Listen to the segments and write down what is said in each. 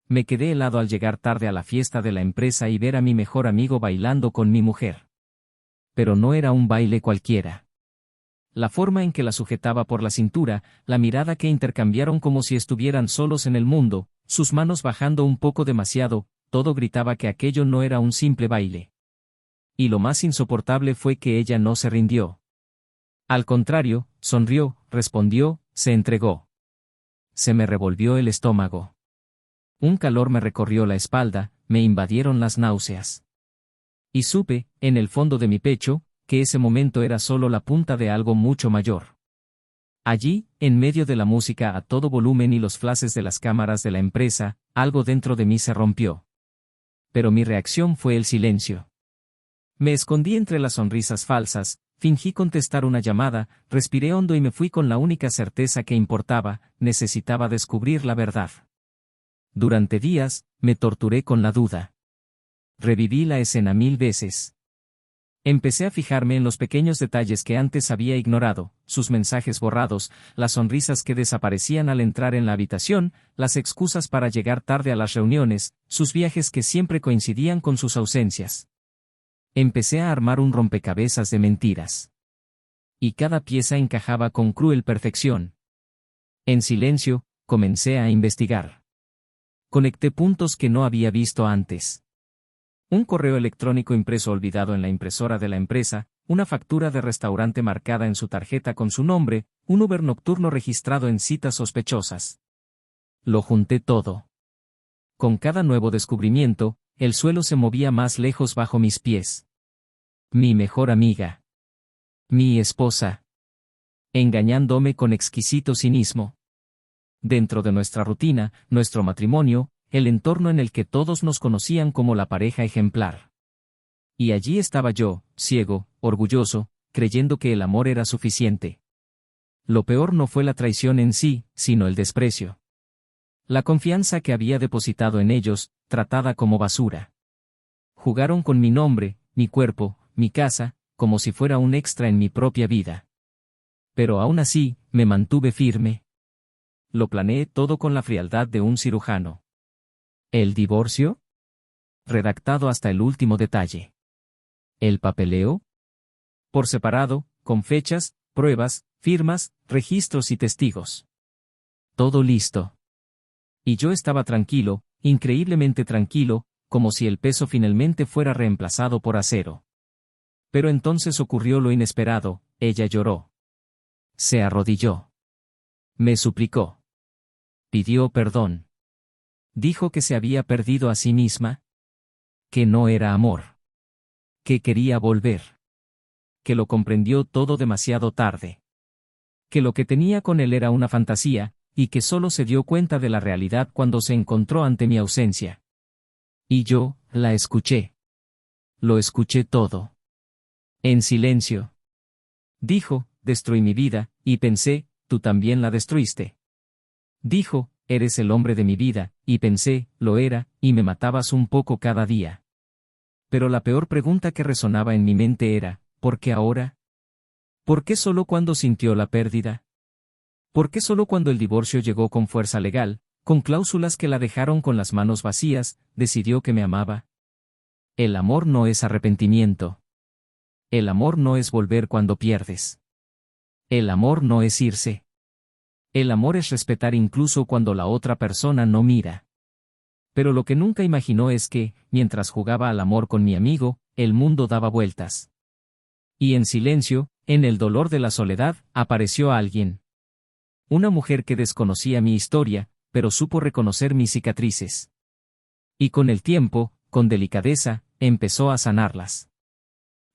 Me quedé helado al llegar tarde a la fiesta de la empresa y ver a mi mejor amigo bailando con mi mujer. Pero no era un baile cualquiera. La forma en que la sujetaba por la cintura, la mirada que intercambiaron como si estuvieran solos en el mundo, sus manos bajando un poco demasiado, todo gritaba que aquello no era un simple baile. Y lo más insoportable fue que ella no se rindió. Al contrario, sonrió, respondió, se entregó. Se me revolvió el estómago. Un calor me recorrió la espalda, me invadieron las náuseas. Y supe, en el fondo de mi pecho, que ese momento era solo la punta de algo mucho mayor. Allí, en medio de la música a todo volumen y los flashes de las cámaras de la empresa, algo dentro de mí se rompió. Pero mi reacción fue el silencio. Me escondí entre las sonrisas falsas, fingí contestar una llamada, respiré hondo y me fui con la única certeza que importaba, necesitaba descubrir la verdad. Durante días, me torturé con la duda. Reviví la escena 1000 veces. Empecé a fijarme en los pequeños detalles que antes había ignorado, sus mensajes borrados, las sonrisas que desaparecían al entrar en la habitación, las excusas para llegar tarde a las reuniones, sus viajes que siempre coincidían con sus ausencias. Empecé a armar un rompecabezas de mentiras. Y cada pieza encajaba con cruel perfección. En silencio, comencé a investigar. Conecté puntos que no había visto antes. Un correo electrónico impreso olvidado en la impresora de la empresa, una factura de restaurante marcada en su tarjeta con su nombre, un Uber nocturno registrado en citas sospechosas. Lo junté todo. Con cada nuevo descubrimiento, el suelo se movía más lejos bajo mis pies. Mi mejor amiga. Mi esposa. Engañándome con exquisito cinismo. Dentro de nuestra rutina, nuestro matrimonio, el entorno en el que todos nos conocían como la pareja ejemplar. Y allí estaba yo, ciego, orgulloso, creyendo que el amor era suficiente. Lo peor no fue la traición en sí, sino el desprecio. La confianza que había depositado en ellos, tratada como basura. Jugaron con mi nombre, mi cuerpo, mi casa, como si fuera un extra en mi propia vida. Pero aún así, me mantuve firme. Lo planeé todo con la frialdad de un cirujano. ¿El divorcio? Redactado hasta el último detalle. ¿El papeleo? Por separado, con fechas, pruebas, firmas, registros y testigos. Todo listo. Y yo estaba tranquilo, increíblemente tranquilo, como si el peso finalmente fuera reemplazado por acero. Pero entonces ocurrió lo inesperado, ella lloró. Se arrodilló. Me suplicó. Pidió perdón. Dijo que se había perdido a sí misma. Que no era amor. Que quería volver. Que lo comprendió todo demasiado tarde. Que lo que tenía con él era una fantasía, y que solo se dio cuenta de la realidad cuando se encontró ante mi ausencia. Y yo, la escuché. Lo escuché todo. En silencio. Dijo, destruí mi vida, y pensé, tú también la destruiste. Dijo, eres el hombre de mi vida, y pensé, lo era, y me matabas un poco cada día. Pero la peor pregunta que resonaba en mi mente era, ¿por qué ahora? ¿Por qué solo cuando sintió la pérdida? ¿Por qué solo cuando el divorcio llegó con fuerza legal, con cláusulas que la dejaron con las manos vacías, decidió que me amaba? El amor no es arrepentimiento. El amor no es volver cuando pierdes. El amor no es irse. El amor es respetar incluso cuando la otra persona no mira. Pero lo que nunca imaginó es que, mientras jugaba al amor con mi amigo, el mundo daba vueltas. Y en silencio, en el dolor de la soledad, apareció alguien. Una mujer que desconocía mi historia, pero supo reconocer mis cicatrices. Y con el tiempo, con delicadeza, empezó a sanarlas.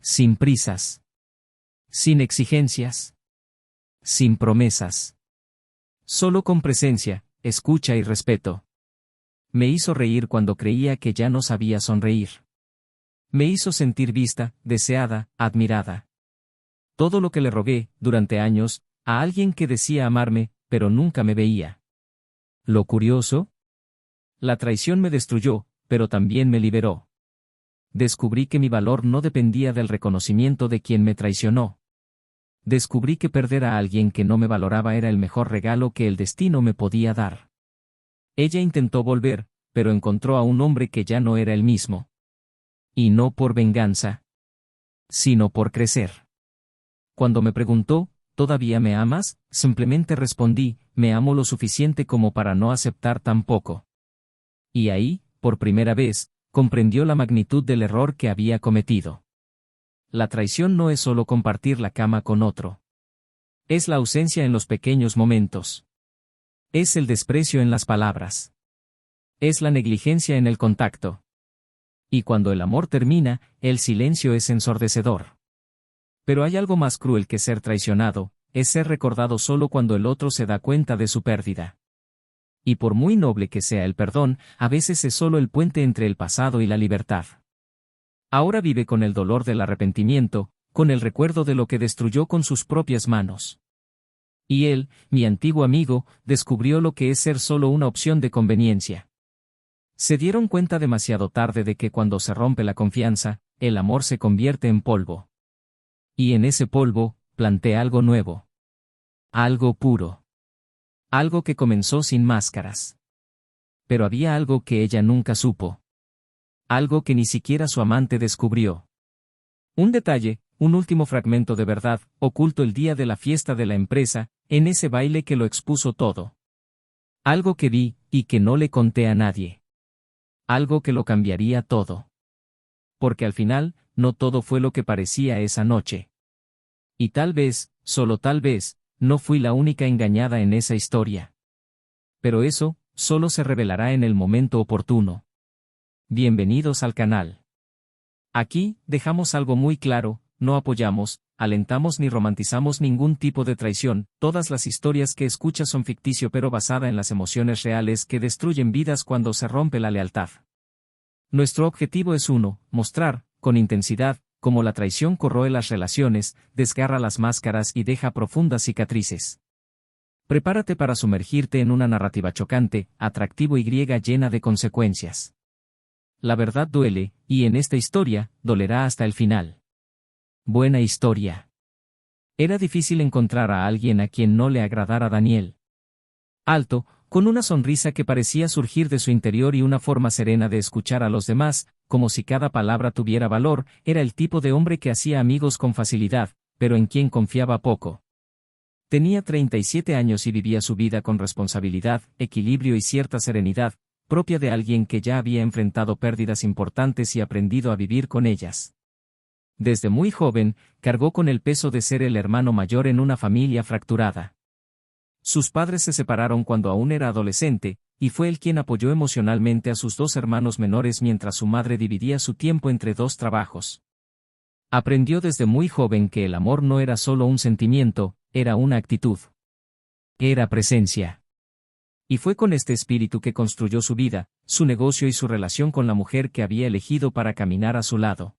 Sin prisas. Sin exigencias. Sin promesas. Solo con presencia, escucha y respeto. Me hizo reír cuando creía que ya no sabía sonreír. Me hizo sentir vista, deseada, admirada. Todo lo que le rogué, durante años, a alguien que decía amarme, pero nunca me veía. ¿Lo curioso? La traición me destruyó, pero también me liberó. Descubrí que mi valor no dependía del reconocimiento de quien me traicionó. Descubrí que perder a alguien que no me valoraba era el mejor regalo que el destino me podía dar. Ella intentó volver, pero encontró a un hombre que ya no era el mismo. Y no por venganza, sino por crecer. Cuando me preguntó, ¿todavía me amas?, simplemente respondí, me amo lo suficiente como para no aceptar tan poco. Y ahí, por primera vez, comprendió la magnitud del error que había cometido. La traición no es solo compartir la cama con otro. Es la ausencia en los pequeños momentos. Es el desprecio en las palabras. Es la negligencia en el contacto. Y cuando el amor termina, el silencio es ensordecedor. Pero hay algo más cruel que ser traicionado, es ser recordado solo cuando el otro se da cuenta de su pérdida. Y por muy noble que sea el perdón, a veces es solo el puente entre el pasado y la libertad. Ahora vive con el dolor del arrepentimiento, con el recuerdo de lo que destruyó con sus propias manos. Y él, mi antiguo amigo, descubrió lo que es ser solo una opción de conveniencia. Se dieron cuenta demasiado tarde de que cuando se rompe la confianza, el amor se convierte en polvo. Y en ese polvo, planté algo nuevo. Algo puro. Algo que comenzó sin máscaras. Pero había algo que ella nunca supo. Algo que ni siquiera su amante descubrió. Un detalle, un último fragmento de verdad, oculto el día de la fiesta de la empresa, en ese baile que lo expuso todo. Algo que vi, y que no le conté a nadie. Algo que lo cambiaría todo. Porque al final, no todo fue lo que parecía esa noche. Y tal vez, solo tal vez, no fui la única engañada en esa historia. Pero eso, solo se revelará en el momento oportuno. Bienvenidos al canal. Aquí, dejamos algo muy claro, no apoyamos, alentamos ni romantizamos ningún tipo de traición, todas las historias que escuchas son ficticio pero basada en las emociones reales que destruyen vidas cuando se rompe la lealtad. Nuestro objetivo es mostrar, con intensidad, cómo la traición corroe las relaciones, desgarra las máscaras y deja profundas cicatrices. Prepárate para sumergirte en una narrativa chocante, atractivo y llena de consecuencias. La verdad duele, y en esta historia, dolerá hasta el final. Buena historia. Era difícil encontrar a alguien a quien no le agradara Daniel. Alto, con una sonrisa que parecía surgir de su interior y una forma serena de escuchar a los demás, como si cada palabra tuviera valor, era el tipo de hombre que hacía amigos con facilidad, pero en quien confiaba poco. Tenía 37 años y vivía su vida con responsabilidad, equilibrio y cierta serenidad, propia de alguien que ya había enfrentado pérdidas importantes y aprendido a vivir con ellas. Desde muy joven, cargó con el peso de ser el hermano mayor en una familia fracturada. Sus padres se separaron cuando aún era adolescente, y fue él quien apoyó emocionalmente a sus dos hermanos menores mientras su madre dividía su tiempo entre dos trabajos. Aprendió desde muy joven que el amor no era solo un sentimiento, era una actitud. Era presencia. Y fue con este espíritu que construyó su vida, su negocio y su relación con la mujer que había elegido para caminar a su lado.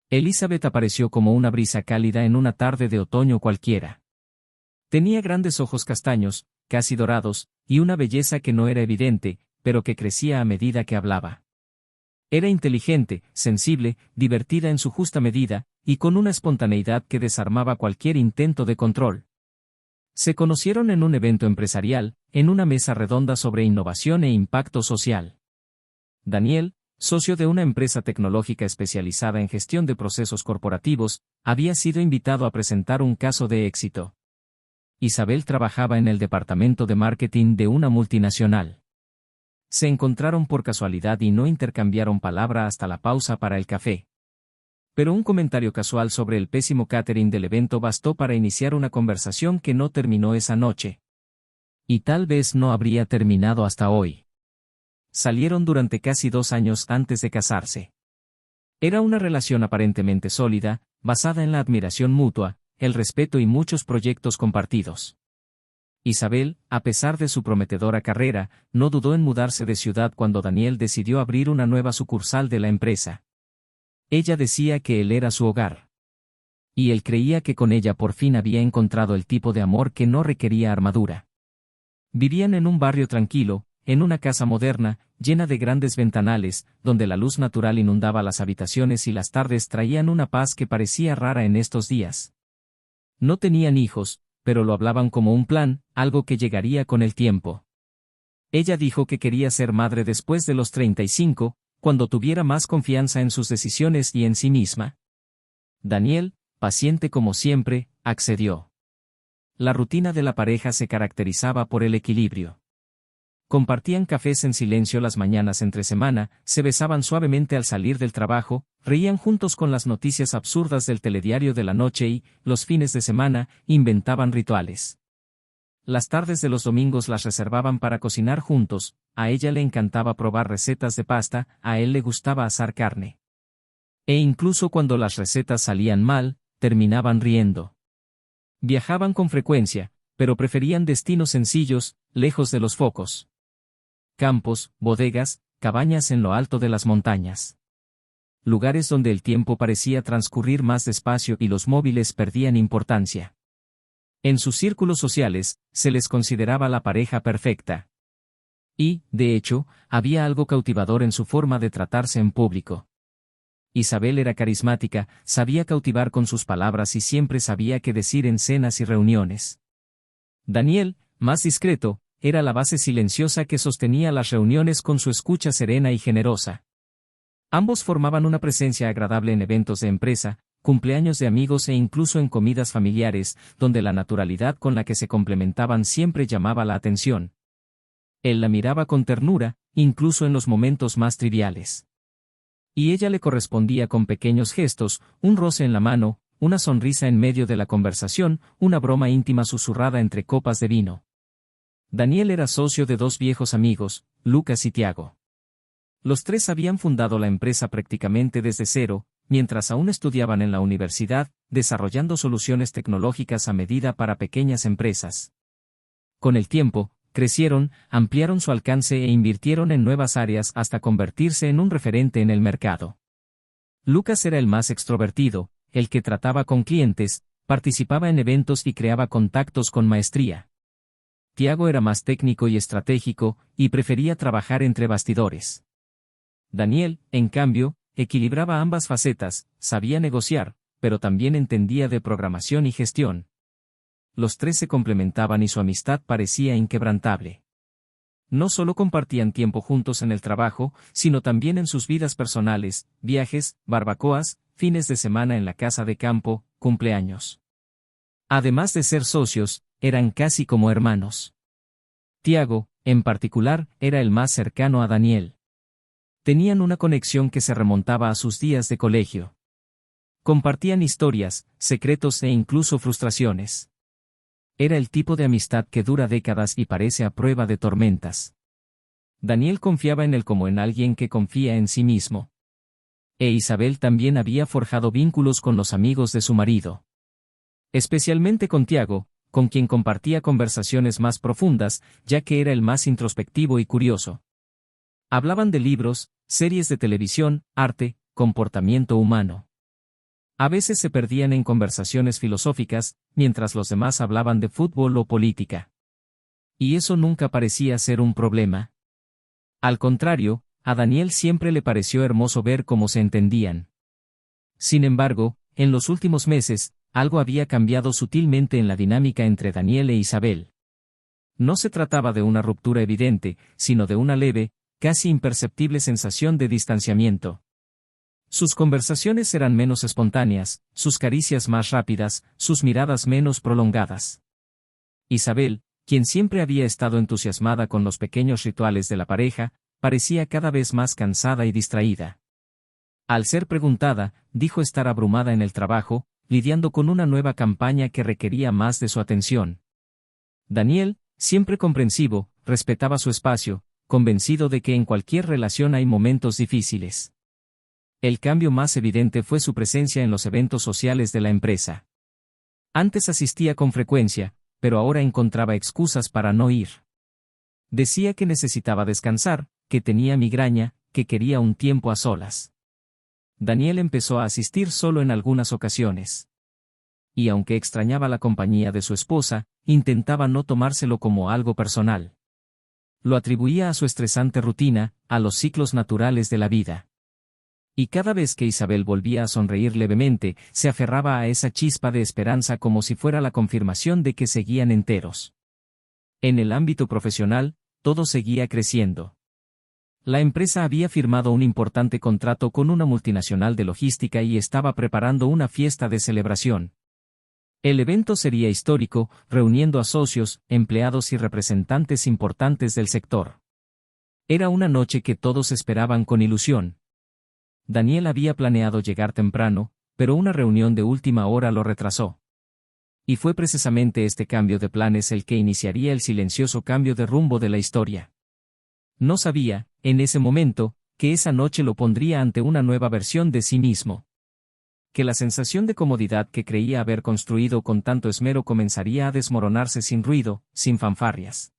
Elizabeth apareció como una brisa cálida en una tarde de otoño cualquiera. Tenía grandes ojos castaños, casi dorados, y una belleza que no era evidente, pero que crecía a medida que hablaba. Era inteligente, sensible, divertida en su justa medida, y con una espontaneidad que desarmaba cualquier intento de control. Se conocieron en un evento empresarial, en una mesa redonda sobre innovación e impacto social. Daniel, socio de una empresa tecnológica especializada en gestión de procesos corporativos, había sido invitado a presentar un caso de éxito. Isabel trabajaba en el departamento de marketing de una multinacional. Se encontraron por casualidad y no intercambiaron palabra hasta la pausa para el café. Pero un comentario casual sobre el pésimo catering del evento bastó para iniciar una conversación que no terminó esa noche. Y tal vez no habría terminado hasta hoy. Salieron durante casi 2 años antes de casarse. Era una relación aparentemente sólida, basada en la admiración mutua, el respeto y muchos proyectos compartidos. Isabel, a pesar de su prometedora carrera, no dudó en mudarse de ciudad cuando Daniel decidió abrir una nueva sucursal de la empresa. Ella decía que él era su hogar. Y él creía que con ella por fin había encontrado el tipo de amor que no requería armadura. Vivían en un barrio tranquilo, en una casa moderna, llena de grandes ventanales, donde la luz natural inundaba las habitaciones y las tardes traían una paz que parecía rara en estos días. No tenían hijos, pero lo hablaban como un plan, algo que llegaría con el tiempo. Ella dijo que quería ser madre después de los 35, cuando tuviera más confianza en sus decisiones y en sí misma. Daniel, paciente como siempre, accedió. La rutina de la pareja se caracterizaba por el equilibrio. Compartían cafés en silencio las mañanas entre semana, se besaban suavemente al salir del trabajo, reían juntos con las noticias absurdas del telediario de la noche y, los fines de semana, inventaban rituales. Las tardes de los domingos las reservaban para cocinar juntos, a ella le encantaba probar recetas de pasta, a él le gustaba asar carne. E incluso cuando las recetas salían mal, terminaban riendo. Viajaban con frecuencia, pero preferían destinos sencillos, lejos de los focos. Campos, bodegas, cabañas en lo alto de las montañas. Lugares donde el tiempo parecía transcurrir más despacio y los móviles perdían importancia. En sus círculos sociales, se les consideraba la pareja perfecta. Y, de hecho, había algo cautivador en su forma de tratarse en público. Isabel era carismática, sabía cautivar con sus palabras y siempre sabía qué decir en cenas y reuniones. Daniel, más discreto, era la base silenciosa que sostenía las reuniones con su escucha serena y generosa. Ambos formaban una presencia agradable en eventos de empresa, cumpleaños de amigos e incluso en comidas familiares, donde la naturalidad con la que se complementaban siempre llamaba la atención. Él la miraba con ternura, incluso en los momentos más triviales. Y ella le correspondía con pequeños gestos, un roce en la mano, una sonrisa en medio de la conversación, una broma íntima susurrada entre copas de vino. Daniel era socio de dos viejos amigos, Lucas y Tiago. Los tres habían fundado la empresa prácticamente desde cero, mientras aún estudiaban en la universidad, desarrollando soluciones tecnológicas a medida para pequeñas empresas. Con el tiempo, crecieron, ampliaron su alcance e invirtieron en nuevas áreas hasta convertirse en un referente en el mercado. Lucas era el más extrovertido, el que trataba con clientes, participaba en eventos y creaba contactos con maestría. Tiago era más técnico y estratégico, y prefería trabajar entre bastidores. Daniel, en cambio, equilibraba ambas facetas, sabía negociar, pero también entendía de programación y gestión. Los tres se complementaban y su amistad parecía inquebrantable. No solo compartían tiempo juntos en el trabajo, sino también en sus vidas personales, viajes, barbacoas, fines de semana en la casa de campo, cumpleaños. Además de ser socios, eran casi como hermanos. Tiago, en particular, era el más cercano a Daniel. Tenían una conexión que se remontaba a sus días de colegio. Compartían historias, secretos e incluso frustraciones. Era el tipo de amistad que dura décadas y parece a prueba de tormentas. Daniel confiaba en él como en alguien que confía en sí mismo. E Isabel también había forjado vínculos con los amigos de su marido. Especialmente con Tiago, con quien compartía conversaciones más profundas, ya que era el más introspectivo y curioso. Hablaban de libros, series de televisión, arte, comportamiento humano. A veces se perdían en conversaciones filosóficas, mientras los demás hablaban de fútbol o política. Y eso nunca parecía ser un problema. Al contrario, a Daniel siempre le pareció hermoso ver cómo se entendían. Sin embargo, en los últimos meses, algo había cambiado sutilmente en la dinámica entre Daniel e Isabel. No se trataba de una ruptura evidente, sino de una leve, casi imperceptible sensación de distanciamiento. Sus conversaciones eran menos espontáneas, sus caricias más rápidas, sus miradas menos prolongadas. Isabel, quien siempre había estado entusiasmada con los pequeños rituales de la pareja, parecía cada vez más cansada y distraída. Al ser preguntada, dijo estar abrumada en el trabajo, lidiando con una nueva campaña que requería más de su atención. Daniel, siempre comprensivo, respetaba su espacio, convencido de que en cualquier relación hay momentos difíciles. El cambio más evidente fue su presencia en los eventos sociales de la empresa. Antes asistía con frecuencia, pero ahora encontraba excusas para no ir. Decía que necesitaba descansar, que tenía migraña, que quería un tiempo a solas. Daniel empezó a asistir solo en algunas ocasiones. Y aunque extrañaba la compañía de su esposa, intentaba no tomárselo como algo personal. Lo atribuía a su estresante rutina, a los ciclos naturales de la vida. Y cada vez que Isabel volvía a sonreír levemente, se aferraba a esa chispa de esperanza como si fuera la confirmación de que seguían enteros. En el ámbito profesional, todo seguía creciendo. La empresa había firmado un importante contrato con una multinacional de logística y estaba preparando una fiesta de celebración. El evento sería histórico, reuniendo a socios, empleados y representantes importantes del sector. Era una noche que todos esperaban con ilusión. Daniel había planeado llegar temprano, pero una reunión de última hora lo retrasó. Y fue precisamente este cambio de planes el que iniciaría el silencioso cambio de rumbo de la historia. No sabía, en ese momento, que esa noche lo pondría ante una nueva versión de sí mismo. Que la sensación de comodidad que creía haber construido con tanto esmero comenzaría a desmoronarse sin ruido, sin fanfarrias.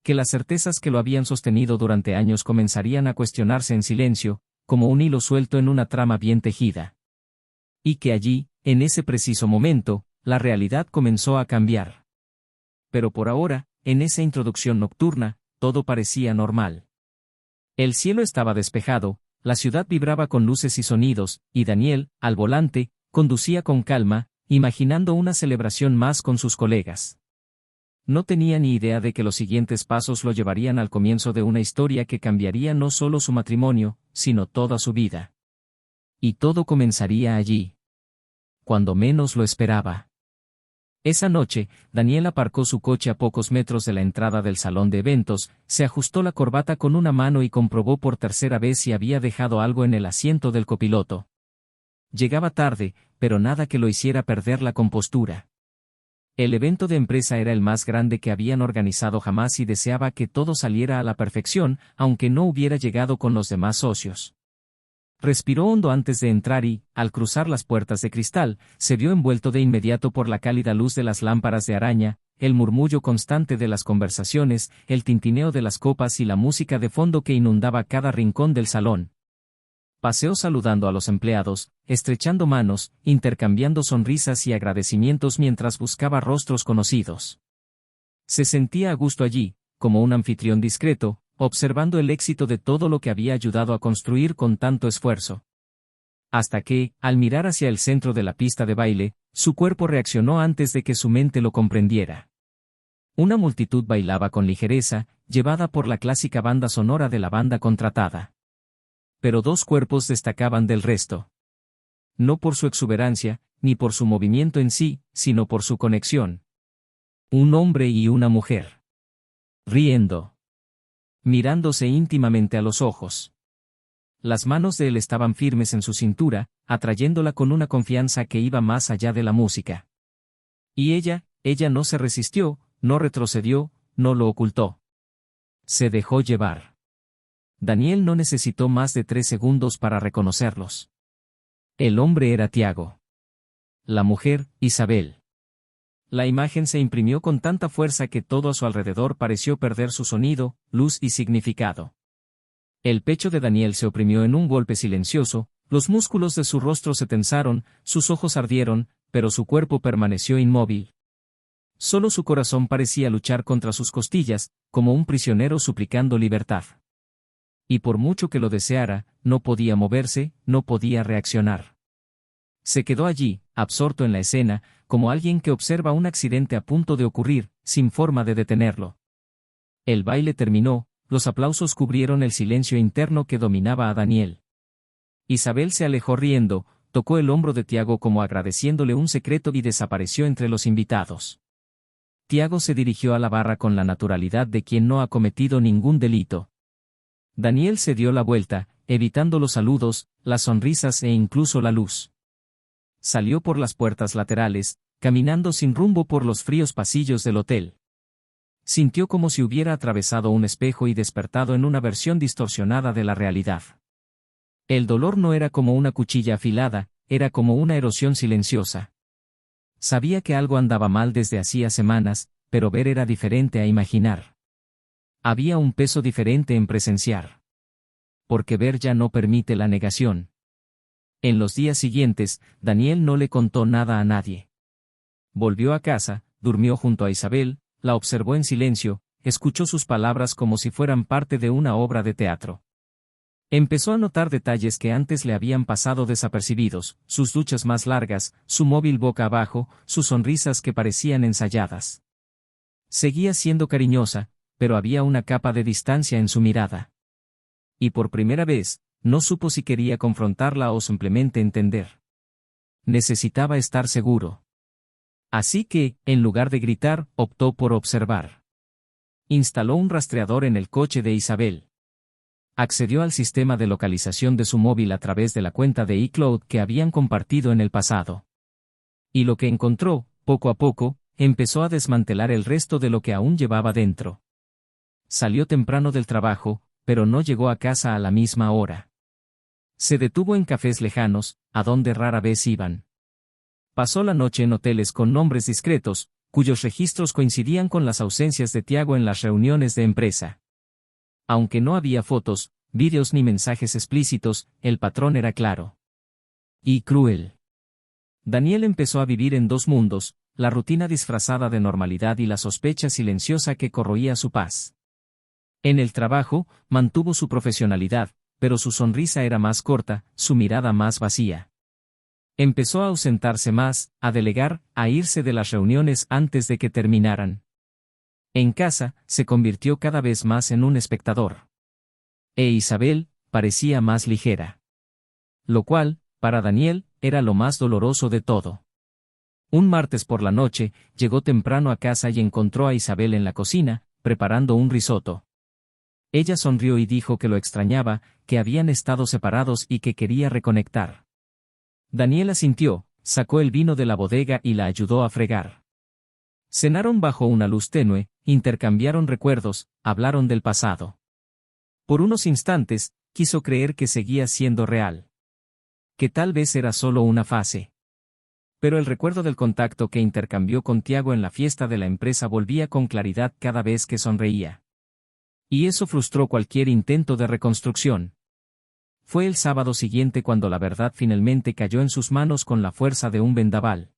Que las certezas que lo habían sostenido durante años comenzarían a cuestionarse en silencio, como un hilo suelto en una trama bien tejida. Y que allí, en ese preciso momento, la realidad comenzó a cambiar. Pero por ahora, en esa introducción nocturna, todo parecía normal. El cielo estaba despejado, la ciudad vibraba con luces y sonidos, y Daniel, al volante, conducía con calma, imaginando una celebración más con sus colegas. No tenía ni idea de que los siguientes pasos lo llevarían al comienzo de una historia que cambiaría no solo su matrimonio, sino toda su vida. Y todo comenzaría allí. Cuando menos lo esperaba. Esa noche, Daniel aparcó su coche a pocos metros de la entrada del salón de eventos, se ajustó la corbata con una mano y comprobó por tercera vez si había dejado algo en el asiento del copiloto. Llegaba tarde, pero nada que lo hiciera perder la compostura. El evento de empresa era el más grande que habían organizado jamás y deseaba que todo saliera a la perfección, aunque no hubiera llegado con los demás socios. Respiró hondo antes de entrar y, al cruzar las puertas de cristal, se vio envuelto de inmediato por la cálida luz de las lámparas de araña, el murmullo constante de las conversaciones, el tintineo de las copas y la música de fondo que inundaba cada rincón del salón. Paseó saludando a los empleados, estrechando manos, intercambiando sonrisas y agradecimientos mientras buscaba rostros conocidos. Se sentía a gusto allí, como un anfitrión discreto, observando el éxito de todo lo que había ayudado a construir con tanto esfuerzo. Hasta que, al mirar hacia el centro de la pista de baile, su cuerpo reaccionó antes de que su mente lo comprendiera. Una multitud bailaba con ligereza, llevada por la clásica banda sonora de la banda contratada. Pero dos cuerpos destacaban del resto. No por su exuberancia, ni por su movimiento en sí, sino por su conexión. Un hombre y una mujer. Riendo. Mirándose íntimamente a los ojos. Las manos de él estaban firmes en su cintura, atrayéndola con una confianza que iba más allá de la música. Y ella no se resistió, no retrocedió, no lo ocultó. Se dejó llevar. Daniel no necesitó más de 3 segundos para reconocerlos. El hombre era Tiago. La mujer, Isabel. La imagen se imprimió con tanta fuerza que todo a su alrededor pareció perder su sonido, luz y significado. El pecho de Daniel se oprimió en un golpe silencioso, los músculos de su rostro se tensaron, sus ojos ardieron, pero su cuerpo permaneció inmóvil. Solo su corazón parecía luchar contra sus costillas, como un prisionero suplicando libertad. Y por mucho que lo deseara, no podía moverse, no podía reaccionar. Se quedó allí, absorto en la escena, como alguien que observa un accidente a punto de ocurrir, sin forma de detenerlo. El baile terminó, los aplausos cubrieron el silencio interno que dominaba a Daniel. Isabel se alejó riendo, tocó el hombro de Tiago como agradeciéndole un secreto y desapareció entre los invitados. Tiago se dirigió a la barra con la naturalidad de quien no ha cometido ningún delito. Daniel se dio la vuelta, evitando los saludos, las sonrisas e incluso la luz. Salió por las puertas laterales, caminando sin rumbo por los fríos pasillos del hotel. Sintió como si hubiera atravesado un espejo y despertado en una versión distorsionada de la realidad. El dolor no era como una cuchilla afilada, era como una erosión silenciosa. Sabía que algo andaba mal desde hacía semanas, pero ver era diferente a imaginar. Había un peso diferente en presenciar. Porque ver ya no permite la negación. En los días siguientes, Daniel no le contó nada a nadie. Volvió a casa, durmió junto a Isabel, la observó en silencio, escuchó sus palabras como si fueran parte de una obra de teatro. Empezó a notar detalles que antes le habían pasado desapercibidos, sus duchas más largas, su móvil boca abajo, sus sonrisas que parecían ensayadas. Seguía siendo cariñosa, pero había una capa de distancia en su mirada. Y por primera vez, no supo si quería confrontarla o simplemente entender. Necesitaba estar seguro. Así que, en lugar de gritar, optó por observar. Instaló un rastreador en el coche de Isabel. Accedió al sistema de localización de su móvil a través de la cuenta de iCloud que habían compartido en el pasado. Y lo que encontró, poco a poco, empezó a desmantelar el resto de lo que aún llevaba dentro. Salió temprano del trabajo, pero no llegó a casa a la misma hora. Se detuvo en cafés lejanos, a donde rara vez iban. Pasó la noche en hoteles con nombres discretos, cuyos registros coincidían con las ausencias de Tiago en las reuniones de empresa. Aunque no había fotos, vídeos ni mensajes explícitos, el patrón era claro. Y cruel. Daniel empezó a vivir en dos mundos, la rutina disfrazada de normalidad y la sospecha silenciosa que corroía su paz. En el trabajo, mantuvo su profesionalidad, pero su sonrisa era más corta, su mirada más vacía. Empezó a ausentarse más, a delegar, a irse de las reuniones antes de que terminaran. En casa, se convirtió cada vez más en un espectador. E Isabel, parecía más ligera. Lo cual, para Daniel, era lo más doloroso de todo. Un martes por la noche, llegó temprano a casa y encontró a Isabel en la cocina, preparando un risotto. Ella sonrió y dijo que lo extrañaba, que habían estado separados y que quería reconectar. Daniel asintió, sacó el vino de la bodega y la ayudó a fregar. Cenaron bajo una luz tenue, intercambiaron recuerdos, hablaron del pasado. Por unos instantes, quiso creer que seguía siendo real. Que tal vez era solo una fase. Pero el recuerdo del contacto que intercambió con Tiago en la fiesta de la empresa volvía con claridad cada vez que sonreía. Y eso frustró cualquier intento de reconstrucción. Fue el sábado siguiente cuando la verdad finalmente cayó en sus manos con la fuerza de un vendaval.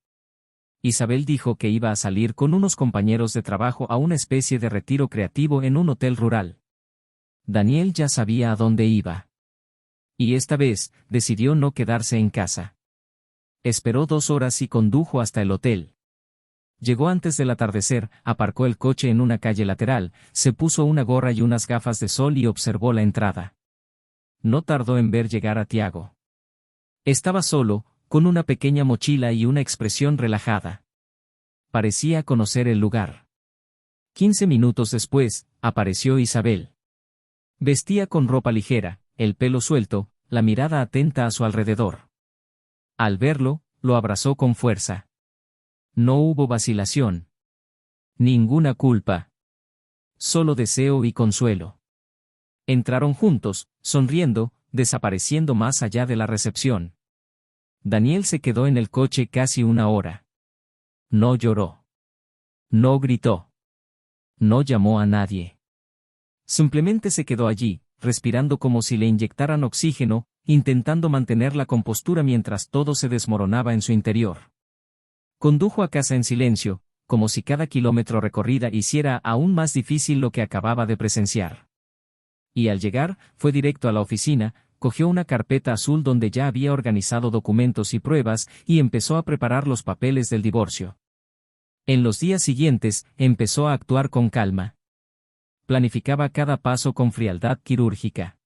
Isabel dijo que iba a salir con unos compañeros de trabajo a una especie de retiro creativo en un hotel rural. Daniel ya sabía a dónde iba. Y esta vez, decidió no quedarse en casa. Esperó 2 horas y condujo hasta el hotel. Llegó antes del atardecer, aparcó el coche en una calle lateral, se puso una gorra y unas gafas de sol y observó la entrada. No tardó en ver llegar a Tiago. Estaba solo, con una pequeña mochila y una expresión relajada. Parecía conocer el lugar. 15 minutos después, apareció Isabel. Vestía con ropa ligera, el pelo suelto, la mirada atenta a su alrededor. Al verlo, lo abrazó con fuerza. No hubo vacilación. Ninguna culpa. Solo deseo y consuelo. Entraron juntos, sonriendo, desapareciendo más allá de la recepción. Daniel se quedó en el coche casi 1 hora. No lloró. No gritó. No llamó a nadie. Simplemente se quedó allí, respirando como si le inyectaran oxígeno, intentando mantener la compostura mientras todo se desmoronaba en su interior. Condujo a casa en silencio, como si cada kilómetro recorrida hiciera aún más difícil lo que acababa de presenciar. Y al llegar, fue directo a la oficina, cogió una carpeta azul donde ya había organizado documentos y pruebas, y empezó a preparar los papeles del divorcio. En los días siguientes, empezó a actuar con calma. Planificaba cada paso con frialdad quirúrgica.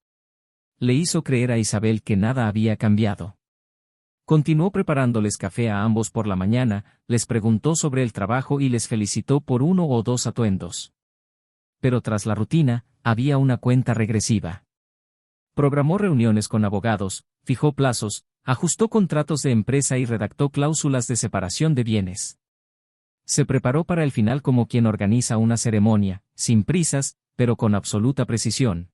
Le hizo creer a Isabel que nada había cambiado. Continuó preparándoles café a ambos por la mañana, les preguntó sobre el trabajo y les felicitó por 1 o 2 atuendos. Pero tras la rutina, había una cuenta regresiva. Programó reuniones con abogados, fijó plazos, ajustó contratos de empresa y redactó cláusulas de separación de bienes. Se preparó para el final como quien organiza una ceremonia, sin prisas, pero con absoluta precisión.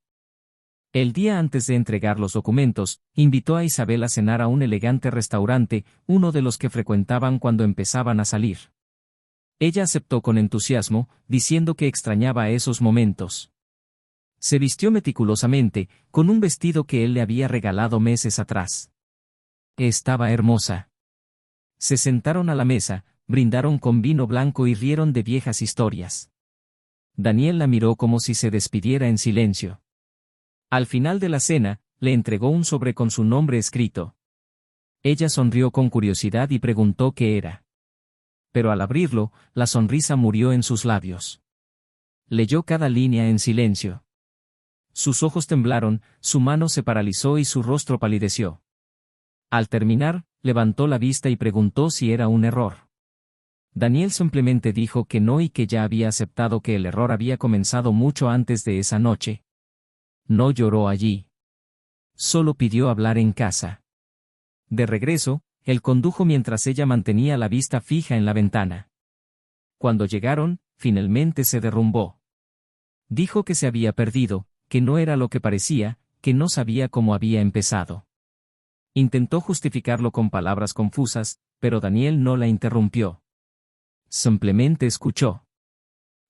El día antes de entregar los documentos, invitó a Isabel a cenar a un elegante restaurante, uno de los que frecuentaban cuando empezaban a salir. Ella aceptó con entusiasmo, diciendo que extrañaba esos momentos. Se vistió meticulosamente, con un vestido que él le había regalado meses atrás. Estaba hermosa. Se sentaron a la mesa, brindaron con vino blanco y rieron de viejas historias. Daniel la miró como si se despidiera en silencio. Al final de la cena, le entregó un sobre con su nombre escrito. Ella sonrió con curiosidad y preguntó qué era. Pero al abrirlo, la sonrisa murió en sus labios. Leyó cada línea en silencio. Sus ojos temblaron, su mano se paralizó y su rostro palideció. Al terminar, levantó la vista y preguntó si era un error. Daniel simplemente dijo que no y que ya había aceptado que el error había comenzado mucho antes de esa noche. No lloró allí. Solo pidió hablar en casa. De regreso, él condujo mientras ella mantenía la vista fija en la ventana. Cuando llegaron, finalmente se derrumbó. Dijo que se había perdido, que no era lo que parecía, que no sabía cómo había empezado. Intentó justificarlo con palabras confusas, pero Daniel no la interrumpió. Simplemente escuchó.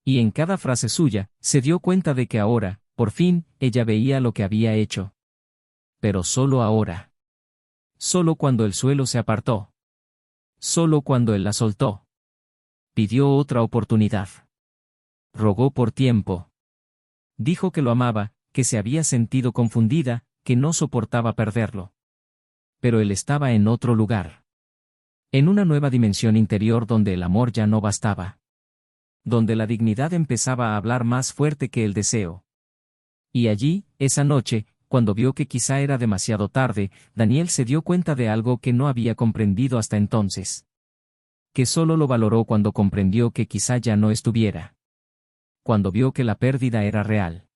Y en cada frase suya, se dio cuenta de que ahora, por fin, ella veía lo que había hecho. Pero solo ahora. Solo cuando el suelo se apartó. Solo cuando él la soltó. Pidió otra oportunidad. Rogó por tiempo. Dijo que lo amaba, que se había sentido confundida, que no soportaba perderlo. Pero él estaba en otro lugar. En una nueva dimensión interior donde el amor ya no bastaba. Donde la dignidad empezaba a hablar más fuerte que el deseo. Y allí, esa noche, cuando vio que quizá era demasiado tarde, Daniel se dio cuenta de algo que no había comprendido hasta entonces. Que solo lo valoró cuando comprendió que quizá ya no estuviera. Cuando vio que la pérdida era real.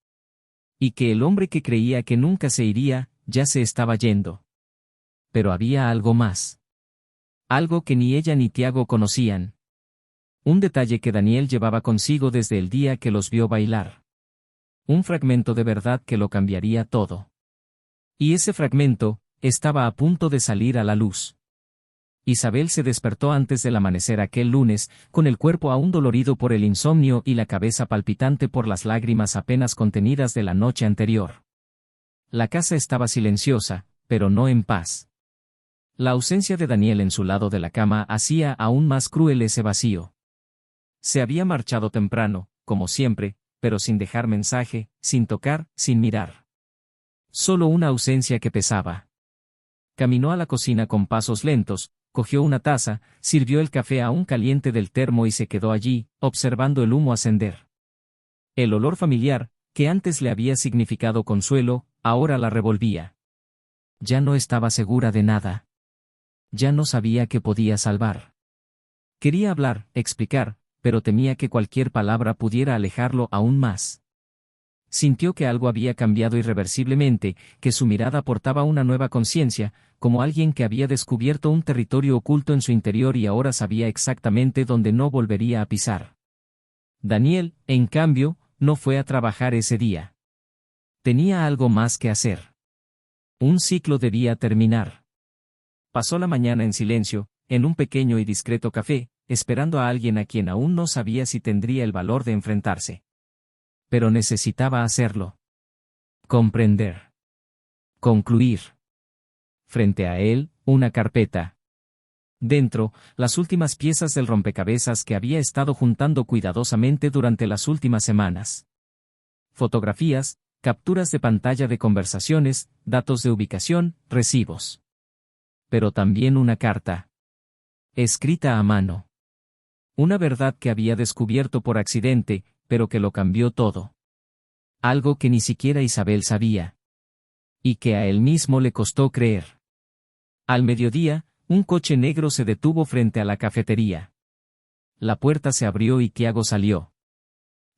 Y que el hombre que creía que nunca se iría, ya se estaba yendo. Pero había algo más. Algo que ni ella ni Tiago conocían. Un detalle que Daniel llevaba consigo desde el día que los vio bailar. Un fragmento de verdad que lo cambiaría todo. Y ese fragmento, estaba a punto de salir a la luz. Isabel se despertó antes del amanecer aquel lunes, con el cuerpo aún dolorido por el insomnio y la cabeza palpitante por las lágrimas apenas contenidas de la noche anterior. La casa estaba silenciosa, pero no en paz. La ausencia de Daniel en su lado de la cama hacía aún más cruel ese vacío. Se había marchado temprano, como siempre, pero sin dejar mensaje, sin tocar, sin mirar. Solo una ausencia que pesaba. Caminó a la cocina con pasos lentos, cogió una taza, sirvió el café aún caliente del termo y se quedó allí, observando el humo ascender. El olor familiar, que antes le había significado consuelo, ahora la revolvía. Ya no estaba segura de nada. Ya no sabía qué podía salvar. Quería hablar, explicar, pero temía que cualquier palabra pudiera alejarlo aún más. Sintió que algo había cambiado irreversiblemente, que su mirada portaba una nueva conciencia, como alguien que había descubierto un territorio oculto en su interior y ahora sabía exactamente dónde no volvería a pisar. Daniel, en cambio, no fue a trabajar ese día. Tenía algo más que hacer. Un ciclo debía terminar. Pasó la mañana en silencio, en un pequeño y discreto café, esperando a alguien a quien aún no sabía si tendría el valor de enfrentarse. Pero necesitaba hacerlo. Comprender. Concluir. Frente a él, una carpeta. Dentro, las últimas piezas del rompecabezas que había estado juntando cuidadosamente durante las últimas semanas. Fotografías, capturas de pantalla de conversaciones, datos de ubicación, recibos. Pero también una carta. Escrita a mano. Una verdad que había descubierto por accidente, pero que lo cambió todo. Algo que ni siquiera Isabel sabía. Y que a él mismo le costó creer. Al mediodía, un coche negro se detuvo frente a la cafetería. La puerta se abrió y Tiago salió.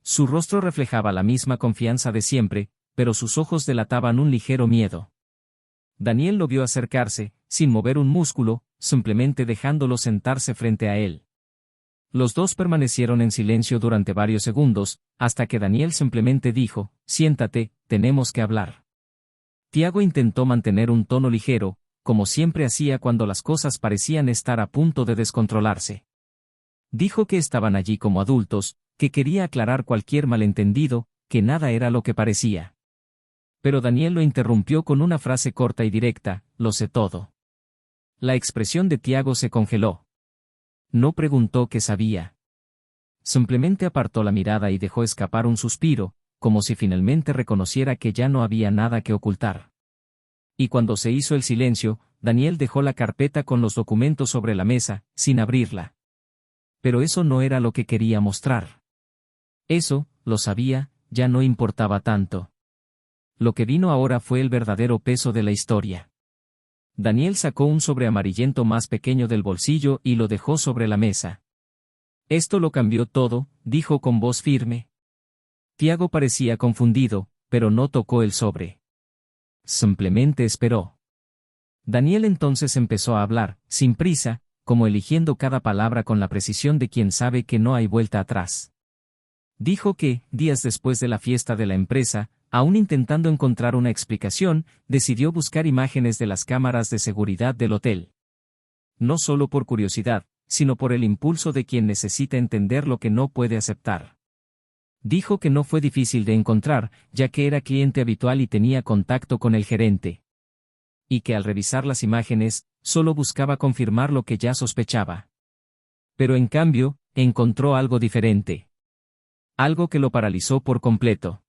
Su rostro reflejaba la misma confianza de siempre, pero sus ojos delataban un ligero miedo. Daniel lo vio acercarse, sin mover un músculo, simplemente dejándolo sentarse frente a él. Los dos permanecieron en silencio durante varios segundos, hasta que Daniel simplemente dijo, «Siéntate, tenemos que hablar». Tiago intentó mantener un tono ligero, como siempre hacía cuando las cosas parecían estar a punto de descontrolarse. Dijo que estaban allí como adultos, que quería aclarar cualquier malentendido, que nada era lo que parecía. Pero Daniel lo interrumpió con una frase corta y directa, «Lo sé todo». La expresión de Tiago se congeló. No preguntó qué sabía. Simplemente apartó la mirada y dejó escapar un suspiro, como si finalmente reconociera que ya no había nada que ocultar. Y cuando se hizo el silencio, Daniel dejó la carpeta con los documentos sobre la mesa, sin abrirla. Pero eso no era lo que quería mostrar. Eso, lo sabía, ya no importaba tanto. Lo que vino ahora fue el verdadero peso de la historia. Daniel sacó un sobre amarillento más pequeño del bolsillo y lo dejó sobre la mesa. Esto lo cambió todo, dijo con voz firme. Tiago parecía confundido, pero no tocó el sobre. Simplemente esperó. Daniel entonces empezó a hablar, sin prisa, como eligiendo cada palabra con la precisión de quien sabe que no hay vuelta atrás. Dijo que, días después de la fiesta de la empresa, aún intentando encontrar una explicación, decidió buscar imágenes de las cámaras de seguridad del hotel. No solo por curiosidad, sino por el impulso de quien necesita entender lo que no puede aceptar. Dijo que no fue difícil de encontrar, ya que era cliente habitual y tenía contacto con el gerente. Y que al revisar las imágenes, solo buscaba confirmar lo que ya sospechaba. Pero en cambio, encontró algo diferente. Algo que lo paralizó por completo.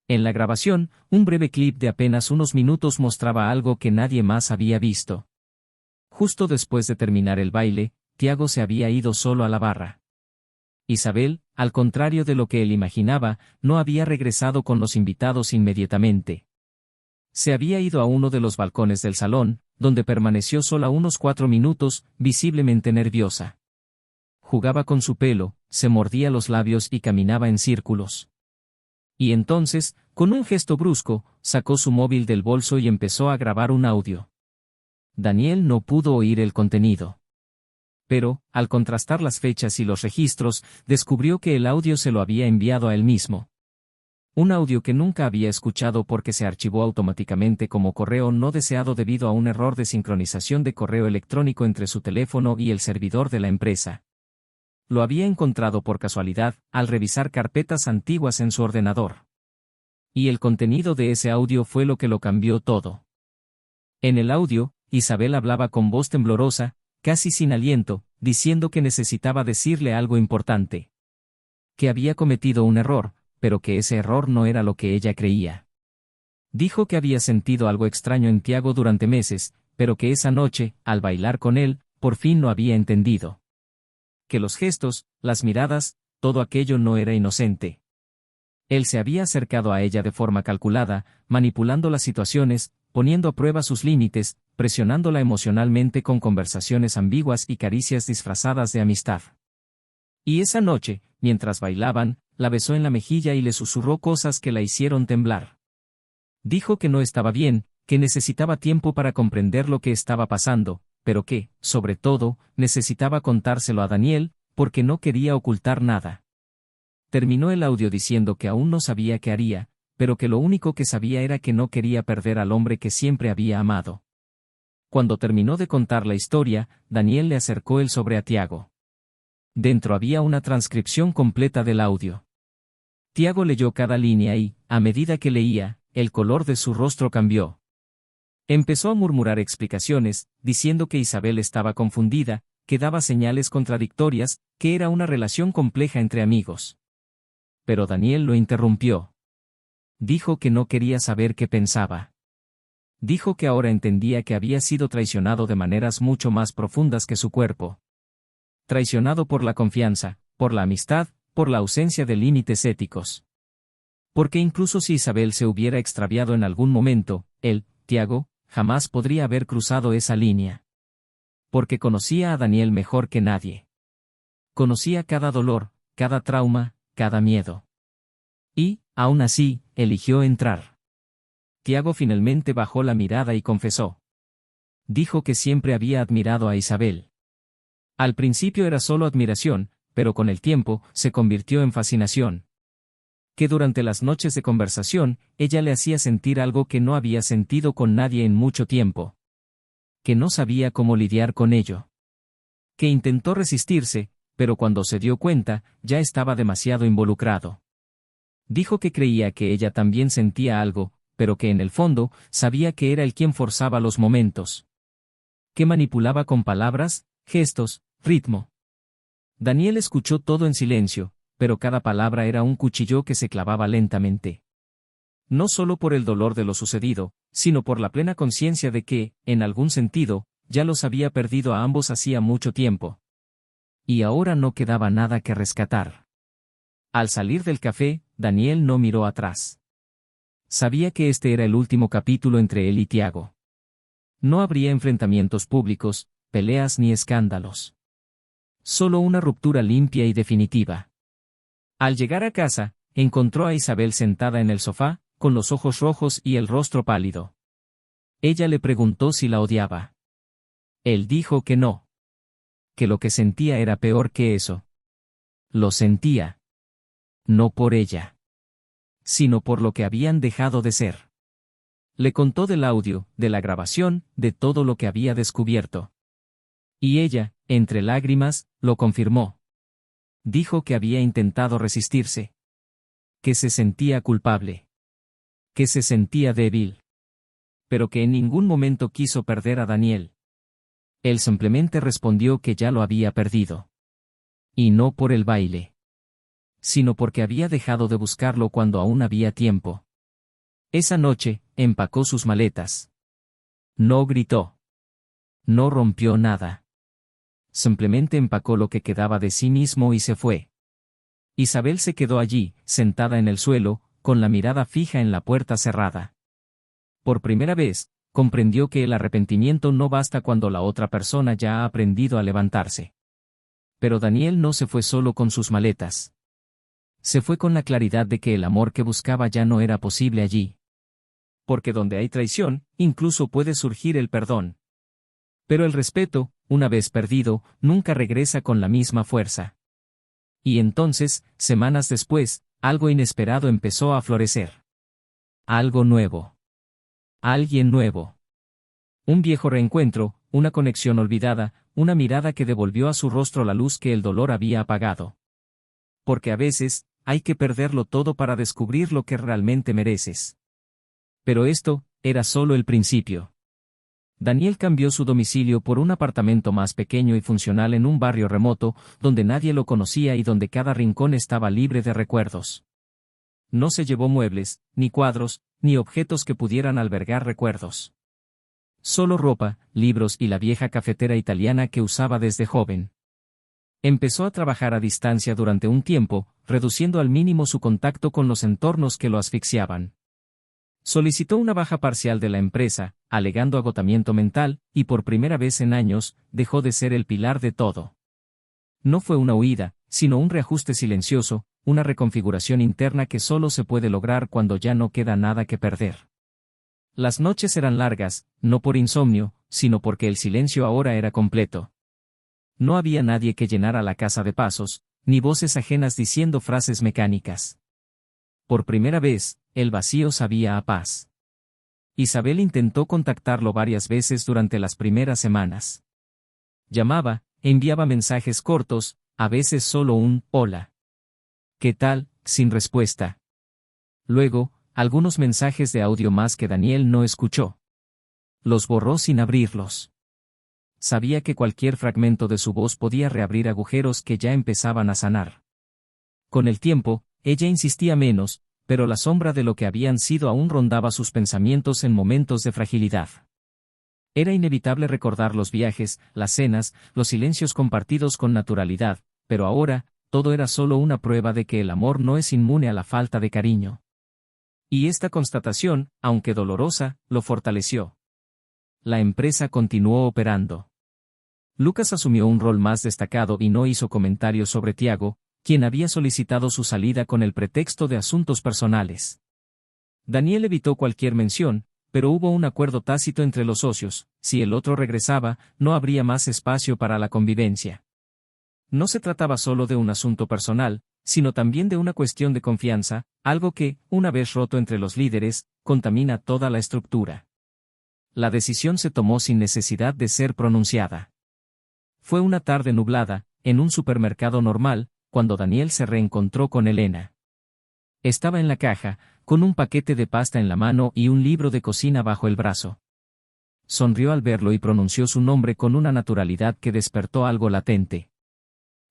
En la grabación, un breve clip de apenas unos minutos mostraba algo que nadie más había visto. Justo después de terminar el baile, Tiago se había ido solo a la barra. Isabel, al contrario de lo que él imaginaba, no había regresado con los invitados inmediatamente. Se había ido a uno de los balcones del salón, donde permaneció sola unos 4 minutos, visiblemente nerviosa. Jugaba con su pelo, se mordía los labios y caminaba en círculos. Y entonces, con un gesto brusco, sacó su móvil del bolso y empezó a grabar un audio. Daniel no pudo oír el contenido. Pero, al contrastar las fechas y los registros, descubrió que el audio se lo había enviado a él mismo. Un audio que nunca había escuchado porque se archivó automáticamente como correo no deseado debido a un error de sincronización de correo electrónico entre su teléfono y el servidor de la empresa. Lo había encontrado por casualidad, al revisar carpetas antiguas en su ordenador. Y el contenido de ese audio fue lo que lo cambió todo. En el audio, Isabel hablaba con voz temblorosa, casi sin aliento, diciendo que necesitaba decirle algo importante. Que había cometido un error, pero que ese error no era lo que ella creía. Dijo que había sentido algo extraño en Tiago durante meses, pero que esa noche, al bailar con él, por fin lo había entendido. Que los gestos, las miradas, todo aquello no era inocente. Él se había acercado a ella de forma calculada, manipulando las situaciones, poniendo a prueba sus límites, presionándola emocionalmente con conversaciones ambiguas y caricias disfrazadas de amistad. Y esa noche, mientras bailaban, la besó en la mejilla y le susurró cosas que la hicieron temblar. Dijo que no estaba bien, que necesitaba tiempo para comprender lo que estaba pasando, pero que, sobre todo, necesitaba contárselo a Daniel, porque no quería ocultar nada. Terminó el audio diciendo que aún no sabía qué haría, pero que lo único que sabía era que no quería perder al hombre que siempre había amado. Cuando terminó de contar la historia, Daniel le acercó el sobre a Tiago. Dentro había una transcripción completa del audio. Tiago leyó cada línea y, a medida que leía, el color de su rostro cambió. Empezó a murmurar explicaciones, diciendo que Isabel estaba confundida, que daba señales contradictorias, que era una relación compleja entre amigos. Pero Daniel lo interrumpió. Dijo que no quería saber qué pensaba. Dijo que ahora entendía que había sido traicionado de maneras mucho más profundas que su cuerpo. Traicionado por la confianza, por la amistad, por la ausencia de límites éticos. Porque incluso si Isabel se hubiera extraviado en algún momento, él, Tiago, jamás podría haber cruzado esa línea. Porque conocía a Daniel mejor que nadie. Conocía cada dolor, cada trauma, cada miedo. Y, aún así, eligió entrar. Tiago finalmente bajó la mirada y confesó. Dijo que siempre había admirado a Isabel. Al principio era solo admiración, pero con el tiempo, se convirtió en fascinación. Que durante las noches de conversación, ella le hacía sentir algo que no había sentido con nadie en mucho tiempo. Que no sabía cómo lidiar con ello. Que intentó resistirse, pero cuando se dio cuenta, ya estaba demasiado involucrado. Dijo que creía que ella también sentía algo, pero que en el fondo, sabía que era él quien forzaba los momentos. Que manipulaba con palabras, gestos, ritmo. Daniel escuchó todo en silencio, pero cada palabra era un cuchillo que se clavaba lentamente. No solo por el dolor de lo sucedido, sino por la plena conciencia de que, en algún sentido, ya los había perdido a ambos hacía mucho tiempo. Y ahora no quedaba nada que rescatar. Al salir del café, Daniel no miró atrás. Sabía que este era el último capítulo entre él y Tiago. No habría enfrentamientos públicos, peleas ni escándalos. Solo una ruptura limpia y definitiva. Al llegar a casa, encontró a Isabel sentada en el sofá, con los ojos rojos y el rostro pálido. Ella le preguntó si la odiaba. Él dijo que no. Que lo que sentía era peor que eso. Lo sentía. No por ella. Sino por lo que habían dejado de ser. Le contó del audio, de la grabación, de todo lo que había descubierto. Y ella, entre lágrimas, lo confirmó. Dijo que había intentado resistirse. Que se sentía culpable. Que se sentía débil. Pero que en ningún momento quiso perder a Daniel. Él simplemente respondió que ya lo había perdido. Y no por el baile. Sino porque había dejado de buscarlo cuando aún había tiempo. Esa noche, empacó sus maletas. No gritó. No rompió nada. Simplemente empacó lo que quedaba de sí mismo y se fue. Isabel se quedó allí, sentada en el suelo, con la mirada fija en la puerta cerrada. Por primera vez, comprendió que el arrepentimiento no basta cuando la otra persona ya ha aprendido a levantarse. Pero Daniel no se fue solo con sus maletas. Se fue con la claridad de que el amor que buscaba ya no era posible allí. Porque donde hay traición, incluso puede surgir el perdón. Pero el respeto, una vez perdido, nunca regresa con la misma fuerza. Y entonces, semanas después, algo inesperado empezó a florecer. Algo nuevo. Alguien nuevo. Un viejo reencuentro, una conexión olvidada, una mirada que devolvió a su rostro la luz que el dolor había apagado. Porque a veces, hay que perderlo todo para descubrir lo que realmente mereces. Pero esto, era solo el principio. Daniel cambió su domicilio por un apartamento más pequeño y funcional en un barrio remoto, donde nadie lo conocía y donde cada rincón estaba libre de recuerdos. No se llevó muebles, ni cuadros, ni objetos que pudieran albergar recuerdos. Solo ropa, libros y la vieja cafetera italiana que usaba desde joven. Empezó a trabajar a distancia durante un tiempo, reduciendo al mínimo su contacto con los entornos que lo asfixiaban. Solicitó una baja parcial de la empresa, alegando agotamiento mental, y por primera vez en años, dejó de ser el pilar de todo. No fue una huida, sino un reajuste silencioso, una reconfiguración interna que solo se puede lograr cuando ya no queda nada que perder. Las noches eran largas, no por insomnio, sino porque el silencio ahora era completo. No había nadie que llenara la casa de pasos, ni voces ajenas diciendo frases mecánicas. Por primera vez, el vacío sabía a paz. Isabel intentó contactarlo varias veces durante las primeras semanas. Llamaba, enviaba mensajes cortos, a veces solo un «hola». «¿Qué tal?», sin respuesta. Luego, algunos mensajes de audio más que Daniel no escuchó. Los borró sin abrirlos. Sabía que cualquier fragmento de su voz podía reabrir agujeros que ya empezaban a sanar. Con el tiempo, ella insistía menos, pero la sombra de lo que habían sido aún rondaba sus pensamientos en momentos de fragilidad. Era inevitable recordar los viajes, las cenas, los silencios compartidos con naturalidad, pero ahora, todo era solo una prueba de que el amor no es inmune a la falta de cariño. Y esta constatación, aunque dolorosa, lo fortaleció. La empresa continuó operando. Lucas asumió un rol más destacado y no hizo comentarios sobre Tiago, quien había solicitado su salida con el pretexto de asuntos personales. Daniel evitó cualquier mención, pero hubo un acuerdo tácito entre los socios: si el otro regresaba, no habría más espacio para la convivencia. No se trataba solo de un asunto personal, sino también de una cuestión de confianza, algo que, una vez roto entre los líderes, contamina toda la estructura. La decisión se tomó sin necesidad de ser pronunciada. Fue una tarde nublada, en un supermercado normal, cuando Daniel se reencontró con Elena. Estaba en la caja, con un paquete de pasta en la mano y un libro de cocina bajo el brazo. Sonrió al verlo y pronunció su nombre con una naturalidad que despertó algo latente.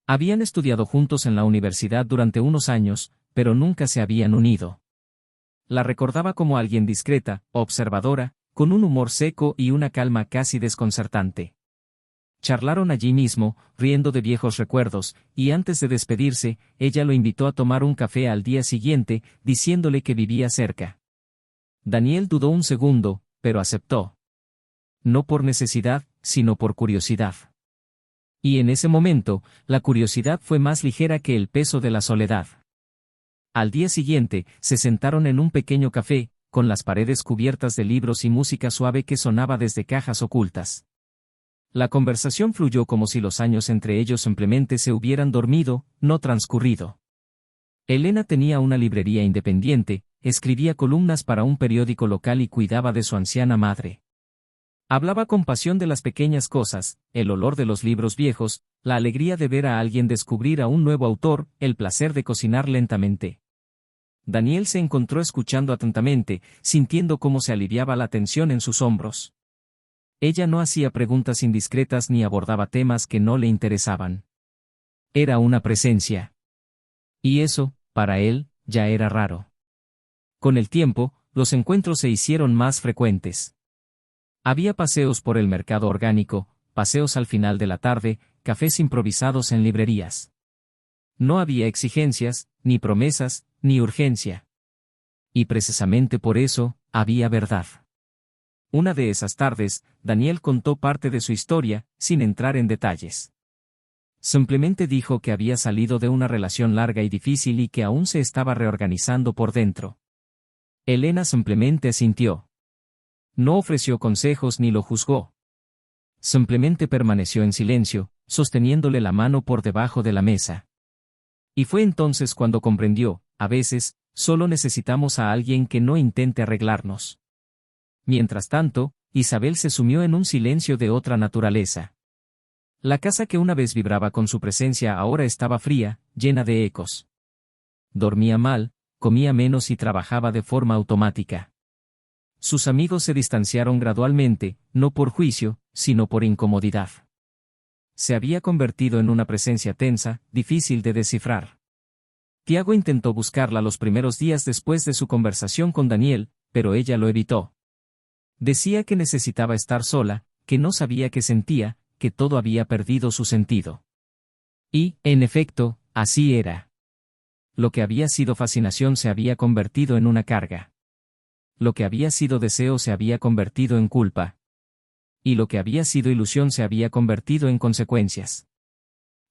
Habían estudiado juntos en la universidad durante unos años, pero nunca se habían unido. La recordaba como alguien discreta, observadora, con un humor seco y una calma casi desconcertante. Charlaron allí mismo, riendo de viejos recuerdos, y antes de despedirse, ella lo invitó a tomar un café al día siguiente, diciéndole que vivía cerca. Daniel dudó un segundo, pero aceptó. No por necesidad, sino por curiosidad. Y en ese momento, la curiosidad fue más ligera que el peso de la soledad. Al día siguiente, se sentaron en un pequeño café, con las paredes cubiertas de libros y música suave que sonaba desde cajas ocultas. La conversación fluyó como si los años entre ellos simplemente se hubieran dormido, no transcurrido. Elena tenía una librería independiente, escribía columnas para un periódico local y cuidaba de su anciana madre. Hablaba con pasión de las pequeñas cosas, el olor de los libros viejos, la alegría de ver a alguien descubrir a un nuevo autor, el placer de cocinar lentamente. Daniel se encontró escuchando atentamente, sintiendo cómo se aliviaba la tensión en sus hombros. Ella no hacía preguntas indiscretas ni abordaba temas que no le interesaban. Era una presencia. Y eso, para él, ya era raro. Con el tiempo, los encuentros se hicieron más frecuentes. Había paseos por el mercado orgánico, paseos al final de la tarde, cafés improvisados en librerías. No había exigencias, ni promesas, ni urgencia. Y precisamente por eso, había verdad. Una de esas tardes, Daniel contó parte de su historia, sin entrar en detalles. Simplemente dijo que había salido de una relación larga y difícil y que aún se estaba reorganizando por dentro. Elena simplemente asintió. No ofreció consejos ni lo juzgó. Simplemente permaneció en silencio, sosteniéndole la mano por debajo de la mesa. Y fue entonces cuando comprendió, a veces, solo necesitamos a alguien que no intente arreglarnos. Mientras tanto, Isabel se sumió en un silencio de otra naturaleza. La casa que una vez vibraba con su presencia ahora estaba fría, llena de ecos. Dormía mal, comía menos y trabajaba de forma automática. Sus amigos se distanciaron gradualmente, no por juicio, sino por incomodidad. Se había convertido en una presencia tensa, difícil de descifrar. Tiago intentó buscarla los primeros días después de su conversación con Daniel, pero ella lo evitó. Decía que necesitaba estar sola, que no sabía qué sentía, que todo había perdido su sentido. Y, en efecto, así era. Lo que había sido fascinación se había convertido en una carga. Lo que había sido deseo se había convertido en culpa. Y lo que había sido ilusión se había convertido en consecuencias.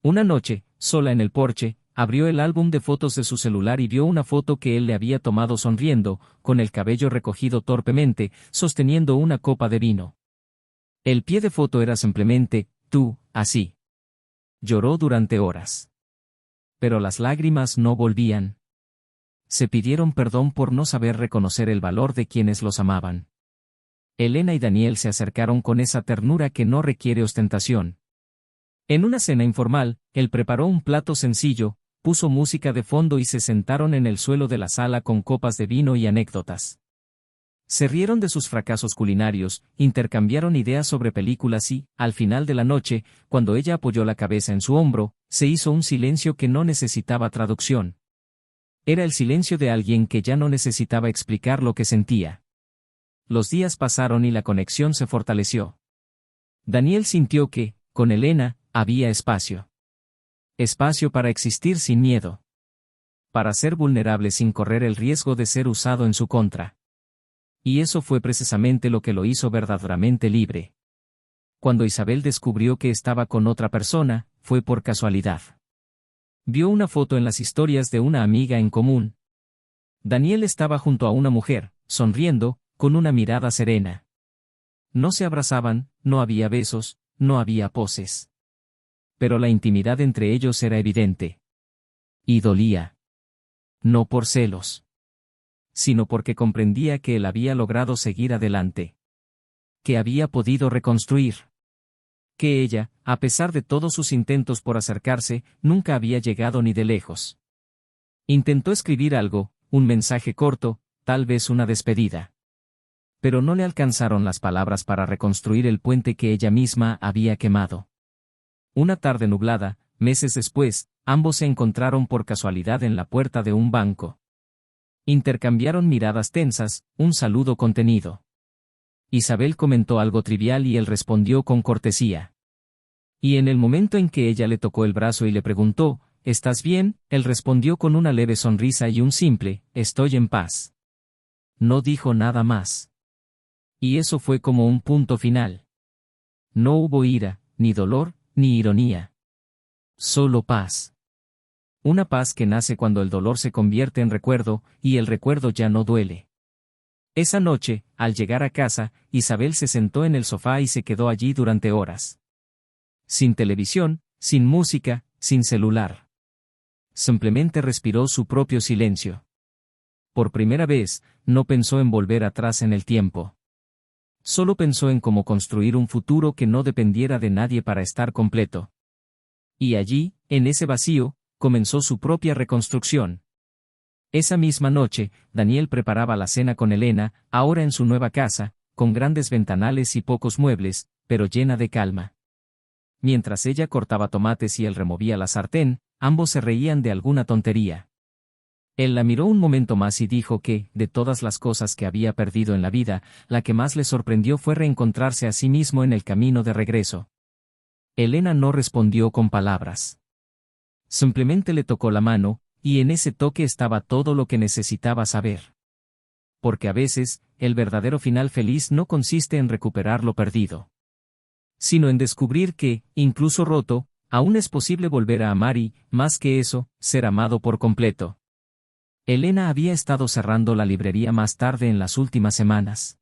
Una noche, sola en el porche, abrió el álbum de fotos de su celular y vio una foto que él le había tomado sonriendo, con el cabello recogido torpemente, sosteniendo una copa de vino. El pie de foto era simplemente, tú, así. Lloró durante horas. Pero las lágrimas no volvían. Se pidieron perdón por no saber reconocer el valor de quienes los amaban. Elena y Daniel se acercaron con esa ternura que no requiere ostentación. En una cena informal, él preparó un plato sencillo, puso música de fondo y se sentaron en el suelo de la sala con copas de vino y anécdotas. Se rieron de sus fracasos culinarios, intercambiaron ideas sobre películas y, al final de la noche, cuando ella apoyó la cabeza en su hombro, se hizo un silencio que no necesitaba traducción. Era el silencio de alguien que ya no necesitaba explicar lo que sentía. Los días pasaron y la conexión se fortaleció. Daniel sintió que, con Elena, había espacio. Espacio para existir sin miedo. Para ser vulnerable sin correr el riesgo de ser usado en su contra. Y eso fue precisamente lo que lo hizo verdaderamente libre. Cuando Isabel descubrió que estaba con otra persona, fue por casualidad. Vio una foto en las historias de una amiga en común. Daniel estaba junto a una mujer, sonriendo, con una mirada serena. No se abrazaban, no había besos, no había poses. Pero la intimidad entre ellos era evidente. Y dolía. No por celos. Sino porque comprendía que él había logrado seguir adelante. Que había podido reconstruir. Que ella, a pesar de todos sus intentos por acercarse, nunca había llegado ni de lejos. Intentó escribir algo, un mensaje corto, tal vez una despedida. Pero no le alcanzaron las palabras para reconstruir el puente que ella misma había quemado. Una tarde nublada, meses después, ambos se encontraron por casualidad en la puerta de un banco. Intercambiaron miradas tensas, un saludo contenido. Isabel comentó algo trivial y él respondió con cortesía. Y en el momento en que ella le tocó el brazo y le preguntó, ¿estás bien?, él respondió con una leve sonrisa y un simple, estoy en paz. No dijo nada más. Y eso fue como un punto final. No hubo ira, ni dolor, ni ironía. Solo paz. Una paz que nace cuando el dolor se convierte en recuerdo, y el recuerdo ya no duele. Esa noche, al llegar a casa, Isabel se sentó en el sofá y se quedó allí durante horas. Sin televisión, sin música, sin celular. Simplemente respiró su propio silencio. Por primera vez, no pensó en volver atrás en el tiempo. Solo pensó en cómo construir un futuro que no dependiera de nadie para estar completo. Y allí, en ese vacío, comenzó su propia reconstrucción. Esa misma noche, Daniel preparaba la cena con Elena, ahora en su nueva casa, con grandes ventanales y pocos muebles, pero llena de calma. Mientras ella cortaba tomates y él removía la sartén, ambos se reían de alguna tontería. Él la miró un momento más y dijo que, de todas las cosas que había perdido en la vida, la que más le sorprendió fue reencontrarse a sí mismo en el camino de regreso. Elena no respondió con palabras. Simplemente le tocó la mano, y en ese toque estaba todo lo que necesitaba saber. Porque a veces, el verdadero final feliz no consiste en recuperar lo perdido, sino en descubrir que, incluso roto, aún es posible volver a amar y, más que eso, ser amado por completo. Elena había estado cerrando la librería más tarde en las últimas semanas.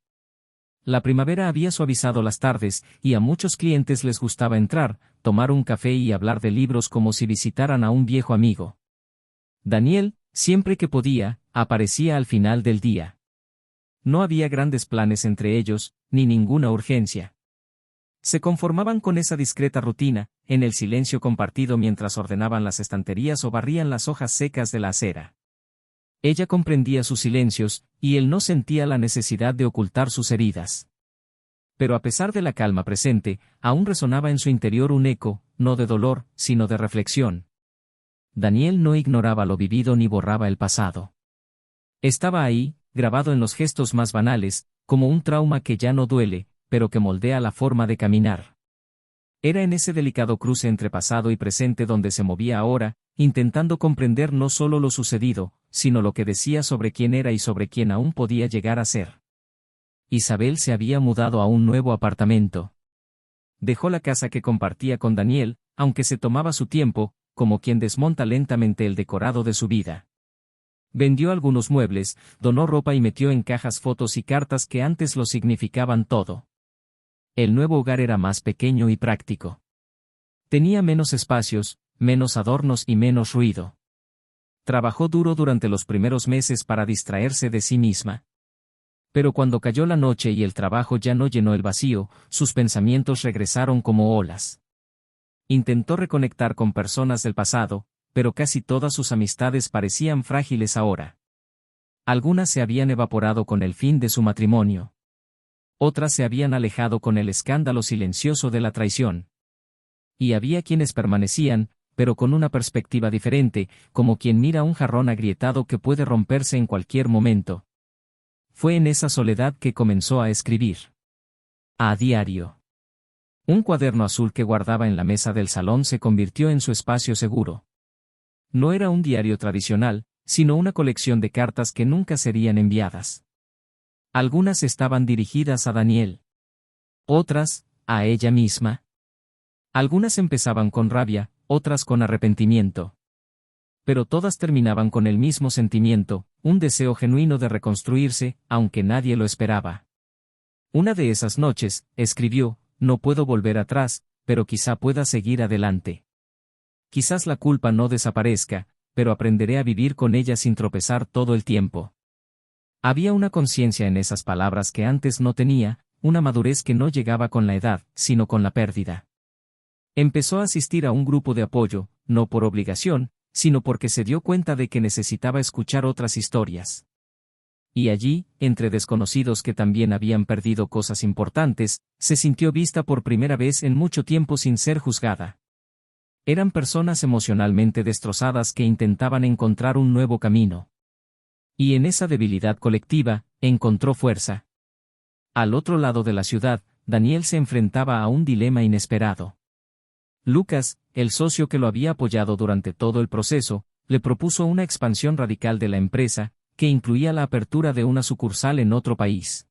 La primavera había suavizado las tardes, y a muchos clientes les gustaba entrar, tomar un café y hablar de libros como si visitaran a un viejo amigo. Daniel, siempre que podía, aparecía al final del día. No había grandes planes entre ellos, ni ninguna urgencia. Se conformaban con esa discreta rutina, en el silencio compartido mientras ordenaban las estanterías o barrían las hojas secas de la acera. Ella comprendía sus silencios, y él no sentía la necesidad de ocultar sus heridas. Pero a pesar de la calma presente, aún resonaba en su interior un eco, no de dolor, sino de reflexión. Daniel no ignoraba lo vivido ni borraba el pasado. Estaba ahí, grabado en los gestos más banales, como un trauma que ya no duele, pero que moldea la forma de caminar. Era en ese delicado cruce entre pasado y presente donde se movía ahora, intentando comprender no solo lo sucedido, sino lo que decía sobre quién era y sobre quién aún podía llegar a ser. Isabel se había mudado a un nuevo apartamento. Dejó la casa que compartía con Daniel, aunque se tomaba su tiempo, como quien desmonta lentamente el decorado de su vida. Vendió algunos muebles, donó ropa y metió en cajas fotos y cartas que antes lo significaban todo. El nuevo hogar era más pequeño y práctico. Tenía menos espacios, menos adornos y menos ruido. Trabajó duro durante los primeros meses para distraerse de sí misma. Pero cuando cayó la noche y el trabajo ya no llenó el vacío, sus pensamientos regresaron como olas. Intentó reconectar con personas del pasado, pero casi todas sus amistades parecían frágiles ahora. Algunas se habían evaporado con el fin de su matrimonio. Otras se habían alejado con el escándalo silencioso de la traición. Y había quienes permanecían, pero con una perspectiva diferente, como quien mira un jarrón agrietado que puede romperse en cualquier momento. Fue en esa soledad que comenzó a escribir. A diario. Un cuaderno azul que guardaba en la mesa del salón se convirtió en su espacio seguro. No era un diario tradicional, sino una colección de cartas que nunca serían enviadas. Algunas estaban dirigidas a Daniel. Otras, a ella misma. Algunas empezaban con rabia, otras con arrepentimiento. Pero todas terminaban con el mismo sentimiento, un deseo genuino de reconstruirse, aunque nadie lo esperaba. Una de esas noches, escribió, no puedo volver atrás, pero quizá pueda seguir adelante. Quizás la culpa no desaparezca, pero aprenderé a vivir con ella sin tropezar todo el tiempo. Había una conciencia en esas palabras que antes no tenía, una madurez que no llegaba con la edad, sino con la pérdida. Empezó a asistir a un grupo de apoyo, no por obligación, sino porque se dio cuenta de que necesitaba escuchar otras historias. Y allí, entre desconocidos que también habían perdido cosas importantes, se sintió vista por primera vez en mucho tiempo sin ser juzgada. Eran personas emocionalmente destrozadas que intentaban encontrar un nuevo camino. Y en esa debilidad colectiva, encontró fuerza. Al otro lado de la ciudad, Daniel se enfrentaba a un dilema inesperado. Lucas, el socio que lo había apoyado durante todo el proceso, le propuso una expansión radical de la empresa, que incluía la apertura de una sucursal en otro país.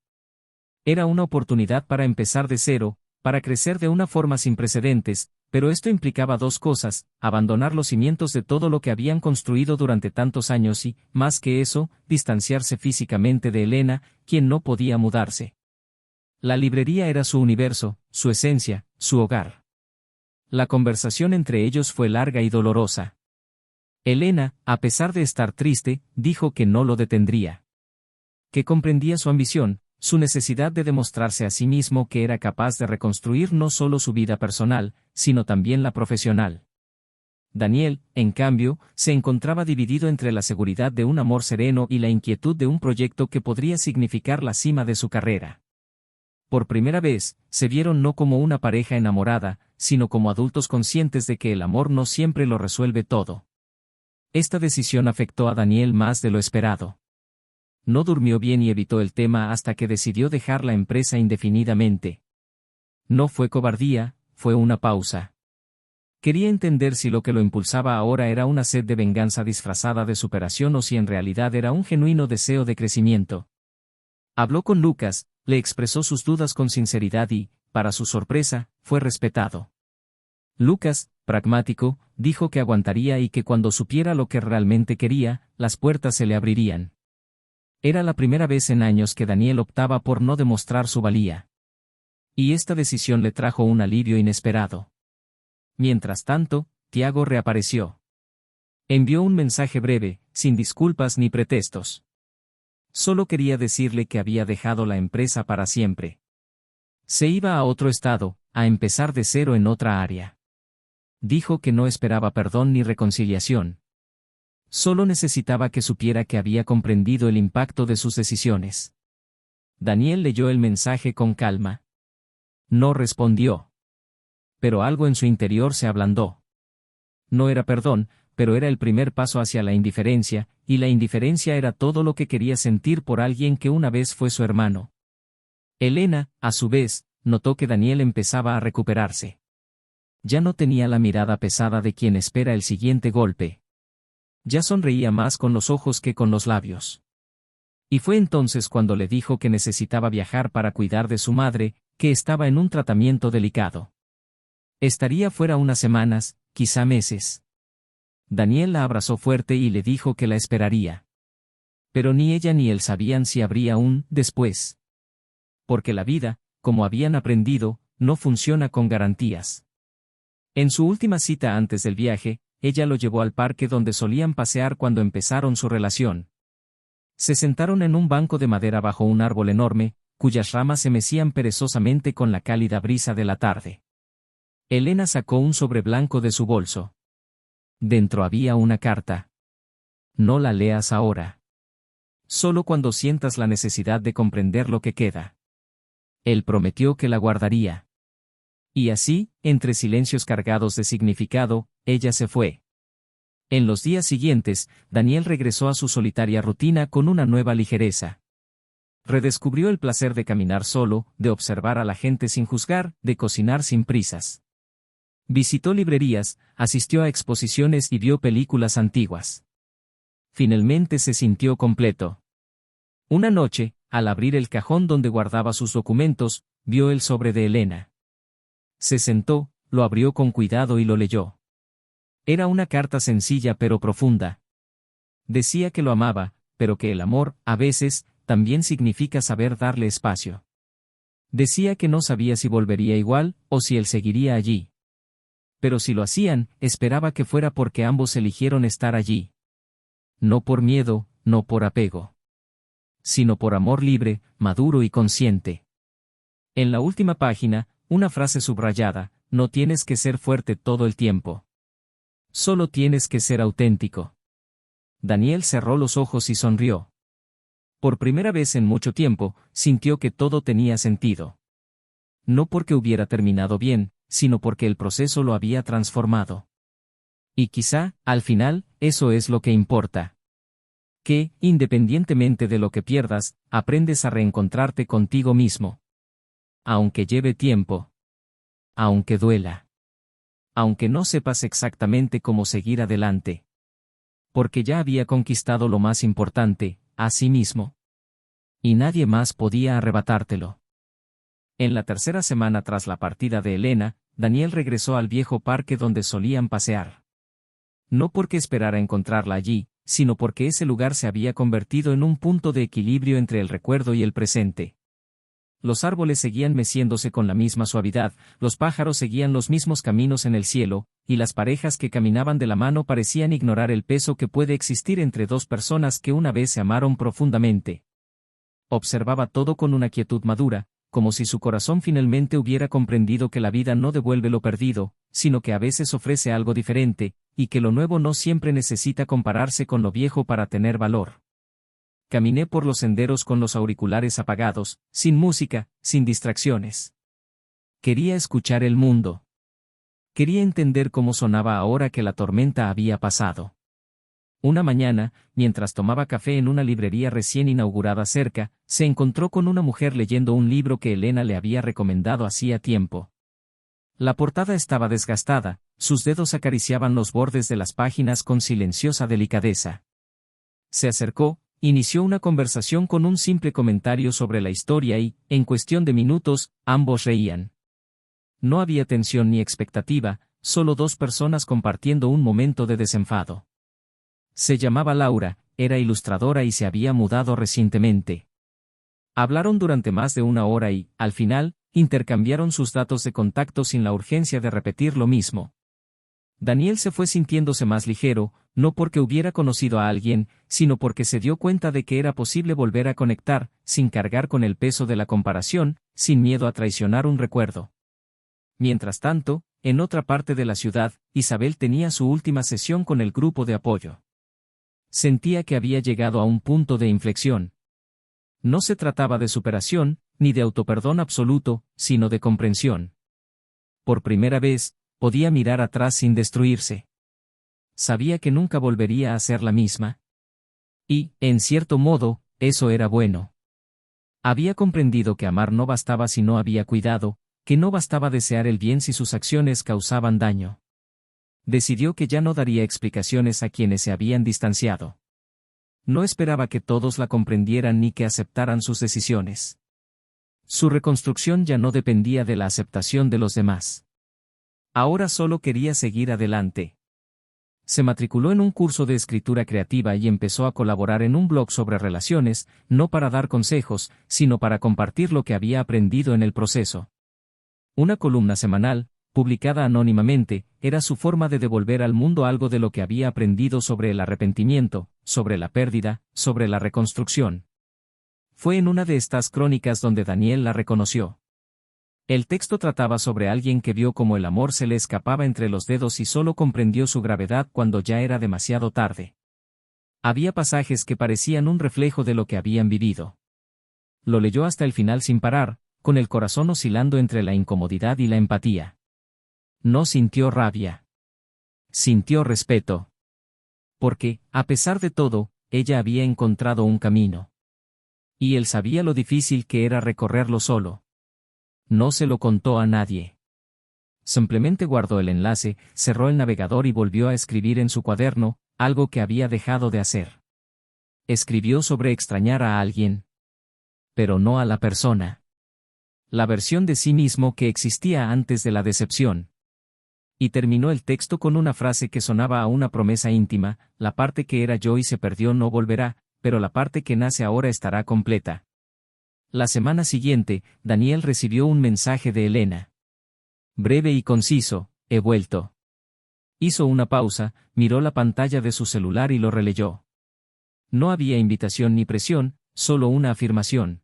Era una oportunidad para empezar de cero, para crecer de una forma sin precedentes, pero esto implicaba dos cosas: abandonar los cimientos de todo lo que habían construido durante tantos años y, más que eso, distanciarse físicamente de Elena, quien no podía mudarse. La librería era su universo, su esencia, su hogar. La conversación entre ellos fue larga y dolorosa. Elena, a pesar de estar triste, dijo que no lo detendría. Que comprendía su ambición, su necesidad de demostrarse a sí mismo que era capaz de reconstruir no solo su vida personal, sino también la profesional. Daniel, en cambio, se encontraba dividido entre la seguridad de un amor sereno y la inquietud de un proyecto que podría significar la cima de su carrera. Por primera vez, se vieron no como una pareja enamorada, sino como adultos conscientes de que el amor no siempre lo resuelve todo. Esta decisión afectó a Daniel más de lo esperado. No durmió bien y evitó el tema hasta que decidió dejar la empresa indefinidamente. No fue cobardía, fue una pausa. Quería entender si lo que lo impulsaba ahora era una sed de venganza disfrazada de superación o si en realidad era un genuino deseo de crecimiento. Habló con Lucas, le expresó sus dudas con sinceridad y, para su sorpresa, fue respetado. Lucas, pragmático, dijo que aguantaría y que cuando supiera lo que realmente quería, las puertas se le abrirían. Era la primera vez en años que Daniel optaba por no demostrar su valía. Y esta decisión le trajo un alivio inesperado. Mientras tanto, Tiago reapareció. Envió un mensaje breve, sin disculpas ni pretextos. Solo quería decirle que había dejado la empresa para siempre. Se iba a otro estado, a empezar de cero en otra área. Dijo que no esperaba perdón ni reconciliación. Solo necesitaba que supiera que había comprendido el impacto de sus decisiones. Daniel leyó el mensaje con calma. No respondió. Pero algo en su interior se ablandó. No era perdón, pero era el primer paso hacia la indiferencia, y la indiferencia era todo lo que quería sentir por alguien que una vez fue su hermano. Elena, a su vez, notó que Daniel empezaba a recuperarse. Ya no tenía la mirada pesada de quien espera el siguiente golpe. Ya sonreía más con los ojos que con los labios. Y fue entonces cuando le dijo que necesitaba viajar para cuidar de su madre, que estaba en un tratamiento delicado. Estaría fuera unas semanas, quizá meses. Daniel la abrazó fuerte y le dijo que la esperaría. Pero ni ella ni él sabían si habría un después. Porque la vida, como habían aprendido, no funciona con garantías. En su última cita antes del viaje, ella lo llevó al parque donde solían pasear cuando empezaron su relación. Se sentaron en un banco de madera bajo un árbol enorme, cuyas ramas se mecían perezosamente con la cálida brisa de la tarde. Elena sacó un sobre blanco de su bolso. Dentro había una carta. No la leas ahora. Solo cuando sientas la necesidad de comprender lo que queda. Él prometió que la guardaría. Y así, entre silencios cargados de significado, ella se fue. En los días siguientes, Daniel regresó a su solitaria rutina con una nueva ligereza. Redescubrió el placer de caminar solo, de observar a la gente sin juzgar, de cocinar sin prisas. Visitó librerías, asistió a exposiciones y vio películas antiguas. Finalmente se sintió completo. Una noche, al abrir el cajón donde guardaba sus documentos, vio el sobre de Elena. Se sentó, lo abrió con cuidado y lo leyó. Era una carta sencilla pero profunda. Decía que lo amaba, pero que el amor, a veces, también significa saber darle espacio. Decía que no sabía si volvería igual, o si él seguiría allí. Pero si lo hacían, esperaba que fuera porque ambos eligieron estar allí. No por miedo, no por apego. Sino por amor libre, maduro y consciente. En la última página, una frase subrayada: no tienes que ser fuerte todo el tiempo. Solo tienes que ser auténtico. Daniel cerró los ojos y sonrió. Por primera vez en mucho tiempo, sintió que todo tenía sentido. No porque hubiera terminado bien, sino porque el proceso lo había transformado. Y quizá, al final, eso es lo que importa. Que, independientemente de lo que pierdas, aprendes a reencontrarte contigo mismo. Aunque lleve tiempo. Aunque duela. aunque no sepas exactamente cómo seguir adelante. Porque ya había conquistado lo más importante, a sí mismo. Y nadie más podía arrebatártelo. En la tercera semana tras la partida de Elena, Daniel regresó al viejo parque donde solían pasear. No porque esperara encontrarla allí, sino porque ese lugar se había convertido en un punto de equilibrio entre el recuerdo y el presente. Los árboles seguían meciéndose con la misma suavidad, los pájaros seguían los mismos caminos en el cielo, y las parejas que caminaban de la mano parecían ignorar el peso que puede existir entre dos personas que una vez se amaron profundamente. Observaba todo con una quietud madura, como si su corazón finalmente hubiera comprendido que la vida no devuelve lo perdido, sino que a veces ofrece algo diferente, y que lo nuevo no siempre necesita compararse con lo viejo para tener valor. Caminé por los senderos con los auriculares apagados, sin música, sin distracciones. Quería escuchar el mundo. Quería entender cómo sonaba ahora que la tormenta había pasado. Una mañana, mientras tomaba café en una librería recién inaugurada cerca, se encontró con una mujer leyendo un libro que Elena le había recomendado hacía tiempo. La portada estaba desgastada, sus dedos acariciaban los bordes de las páginas con silenciosa delicadeza. Se acercó, inició una conversación con un simple comentario sobre la historia y, en cuestión de minutos, ambos reían. No había tensión ni expectativa, solo dos personas compartiendo un momento de desenfado. Se llamaba Laura, era ilustradora y se había mudado recientemente. Hablaron durante más de una hora y, al final, intercambiaron sus datos de contacto sin la urgencia de repetir lo mismo. Daniel se fue sintiéndose más ligero, no porque hubiera conocido a alguien, sino porque se dio cuenta de que era posible volver a conectar, sin cargar con el peso de la comparación, sin miedo a traicionar un recuerdo. Mientras tanto, en otra parte de la ciudad, Isabel tenía su última sesión con el grupo de apoyo. Sentía que había llegado a un punto de inflexión. No se trataba de superación, ni de autoperdón absoluto, sino de comprensión. Por primera vez, podía mirar atrás sin destruirse. Sabía que nunca volvería a ser la misma. Y, en cierto modo, eso era bueno. Había comprendido que amar no bastaba si no había cuidado, que no bastaba desear el bien si sus acciones causaban daño. Decidió que ya no daría explicaciones a quienes se habían distanciado. No esperaba que todos la comprendieran ni que aceptaran sus decisiones. Su reconstrucción ya no dependía de la aceptación de los demás. Ahora solo quería seguir adelante. Se matriculó en un curso de escritura creativa y empezó a colaborar en un blog sobre relaciones, no para dar consejos, sino para compartir lo que había aprendido en el proceso. Una columna semanal, publicada anónimamente, era su forma de devolver al mundo algo de lo que había aprendido sobre el arrepentimiento, sobre la pérdida, sobre la reconstrucción. Fue en una de estas crónicas donde Daniel la reconoció. El texto trataba sobre alguien que vio cómo el amor se le escapaba entre los dedos y solo comprendió su gravedad cuando ya era demasiado tarde. Había pasajes que parecían un reflejo de lo que habían vivido. Lo leyó hasta el final sin parar, con el corazón oscilando entre la incomodidad y la empatía. No sintió rabia. Sintió respeto. Porque, a pesar de todo, ella había encontrado un camino. Y él sabía lo difícil que era recorrerlo solo. No se lo contó a nadie. Simplemente guardó el enlace, cerró el navegador y volvió a escribir en su cuaderno, algo que había dejado de hacer. Escribió sobre extrañar a alguien. Pero no a la persona. La versión de sí mismo que existía antes de la decepción. Y terminó el texto con una frase que sonaba a una promesa íntima: la parte que era yo y se perdió no volverá, pero la parte que nace ahora estará completa. La semana siguiente, Daniel recibió un mensaje de Elena. Breve y conciso: he vuelto. Hizo una pausa, miró la pantalla de su celular y lo releyó. No había invitación ni presión, solo una afirmación.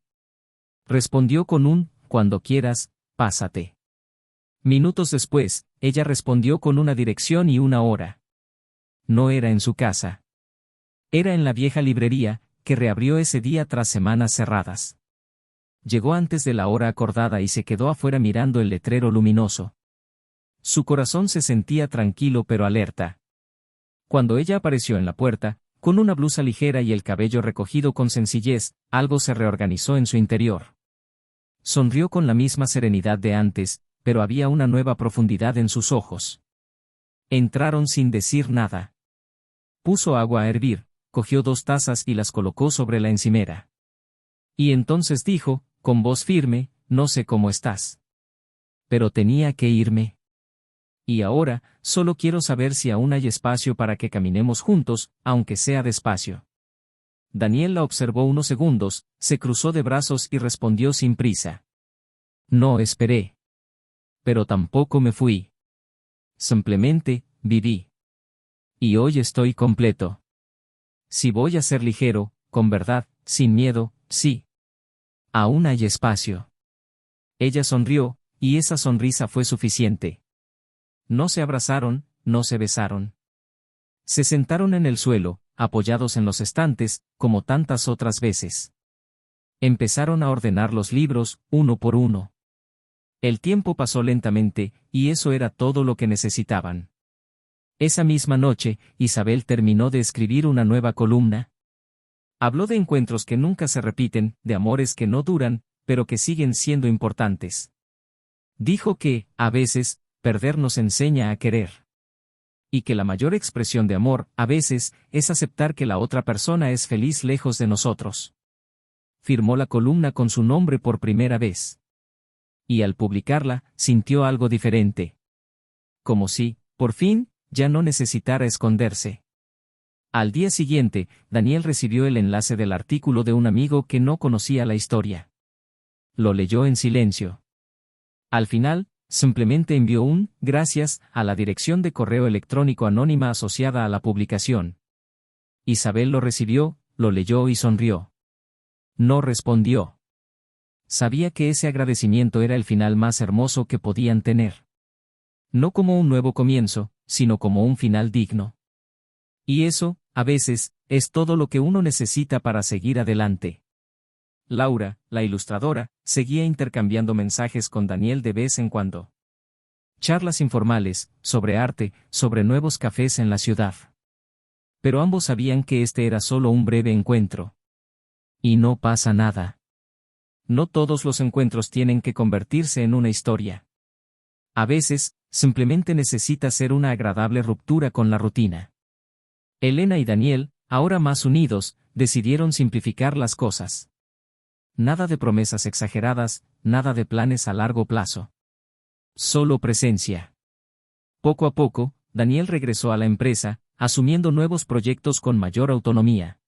Respondió con un: cuando quieras, pásate. Minutos después, ella respondió con una dirección y una hora. No era en su casa. Era en la vieja librería, que reabrió ese día tras semanas cerradas. Llegó antes de la hora acordada y se quedó afuera mirando el letrero luminoso. Su corazón se sentía tranquilo pero alerta. Cuando ella apareció en la puerta, con una blusa ligera y el cabello recogido con sencillez, algo se reorganizó en su interior. Sonrió con la misma serenidad de antes, pero había una nueva profundidad en sus ojos. Entraron sin decir nada. Puso agua a hervir, cogió 2 tazas y las colocó sobre la encimera. Y entonces dijo, con voz firme, no sé cómo estás. Pero tenía que irme. Y ahora, solo quiero saber si aún hay espacio para que caminemos juntos, aunque sea despacio. Daniel la observó unos segundos, se cruzó de brazos y respondió sin prisa. No esperé. Pero tampoco me fui. Simplemente, viví. Y hoy estoy completo. Si voy a ser ligero, con verdad, sin miedo, sí. Aún hay espacio. Ella sonrió, y esa sonrisa fue suficiente. No se abrazaron, no se besaron. Se sentaron en el suelo, apoyados en los estantes, como tantas otras veces. Empezaron a ordenar los libros, uno por uno. El tiempo pasó lentamente, y eso era todo lo que necesitaban. Esa misma noche, Isabel terminó de escribir una nueva columna. Habló de encuentros que nunca se repiten, de amores que no duran, pero que siguen siendo importantes. Dijo que, a veces, perder nos enseña a querer. Y que la mayor expresión de amor, a veces, es aceptar que la otra persona es feliz lejos de nosotros. Firmó la columna con su nombre por primera vez. Y al publicarla, sintió algo diferente. Como si, por fin, ya no necesitara esconderse. Al día siguiente, Daniel recibió el enlace del artículo de un amigo que no conocía la historia. Lo leyó en silencio. Al final, simplemente envió un «gracias» a la dirección de correo electrónico anónima asociada a la publicación. Isabel lo recibió, lo leyó y sonrió. No respondió. Sabía que ese agradecimiento era el final más hermoso que podían tener. No como un nuevo comienzo, sino como un final digno. Y eso, a veces, es todo lo que uno necesita para seguir adelante. Laura, la ilustradora, seguía intercambiando mensajes con Daniel de vez en cuando. Charlas informales, sobre arte, sobre nuevos cafés en la ciudad. Pero ambos sabían que este era solo un breve encuentro. Y no pasa nada. No todos los encuentros tienen que convertirse en una historia. A veces, simplemente necesita ser una agradable ruptura con la rutina. Elena y Daniel, ahora más unidos, decidieron simplificar las cosas. Nada de promesas exageradas, nada de planes a largo plazo. Solo presencia. Poco a poco, Daniel regresó a la empresa, asumiendo nuevos proyectos con mayor autonomía.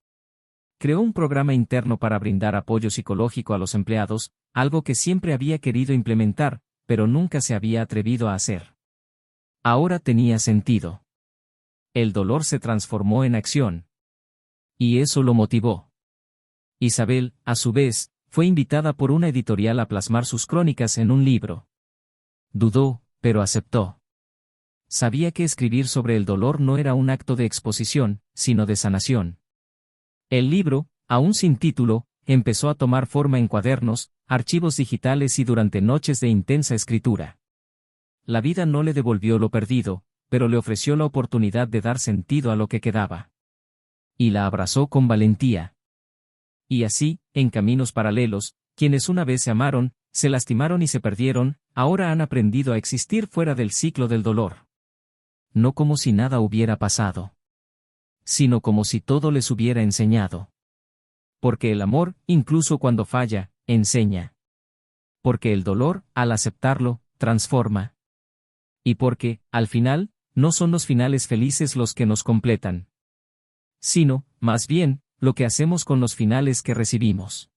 Creó un programa interno para brindar apoyo psicológico a los empleados, algo que siempre había querido implementar, pero nunca se había atrevido a hacer. Ahora tenía sentido. El dolor se transformó en acción. Y eso lo motivó. Isabel, a su vez, fue invitada por una editorial a plasmar sus crónicas en un libro. Dudó, pero aceptó. Sabía que escribir sobre el dolor no era un acto de exposición, sino de sanación. El libro, aún sin título, empezó a tomar forma en cuadernos, archivos digitales y durante noches de intensa escritura. La vida no le devolvió lo perdido, pero le ofreció la oportunidad de dar sentido a lo que quedaba. Y la abrazó con valentía. Y así, en caminos paralelos, quienes una vez se amaron, se lastimaron y se perdieron, ahora han aprendido a existir fuera del ciclo del dolor. No como si nada hubiera pasado, sino como si todo les hubiera enseñado. Porque el amor, incluso cuando falla, enseña. Porque el dolor, al aceptarlo, transforma. Y porque, al final, no son los finales felices los que nos completan, sino, más bien, lo que hacemos con los finales que recibimos.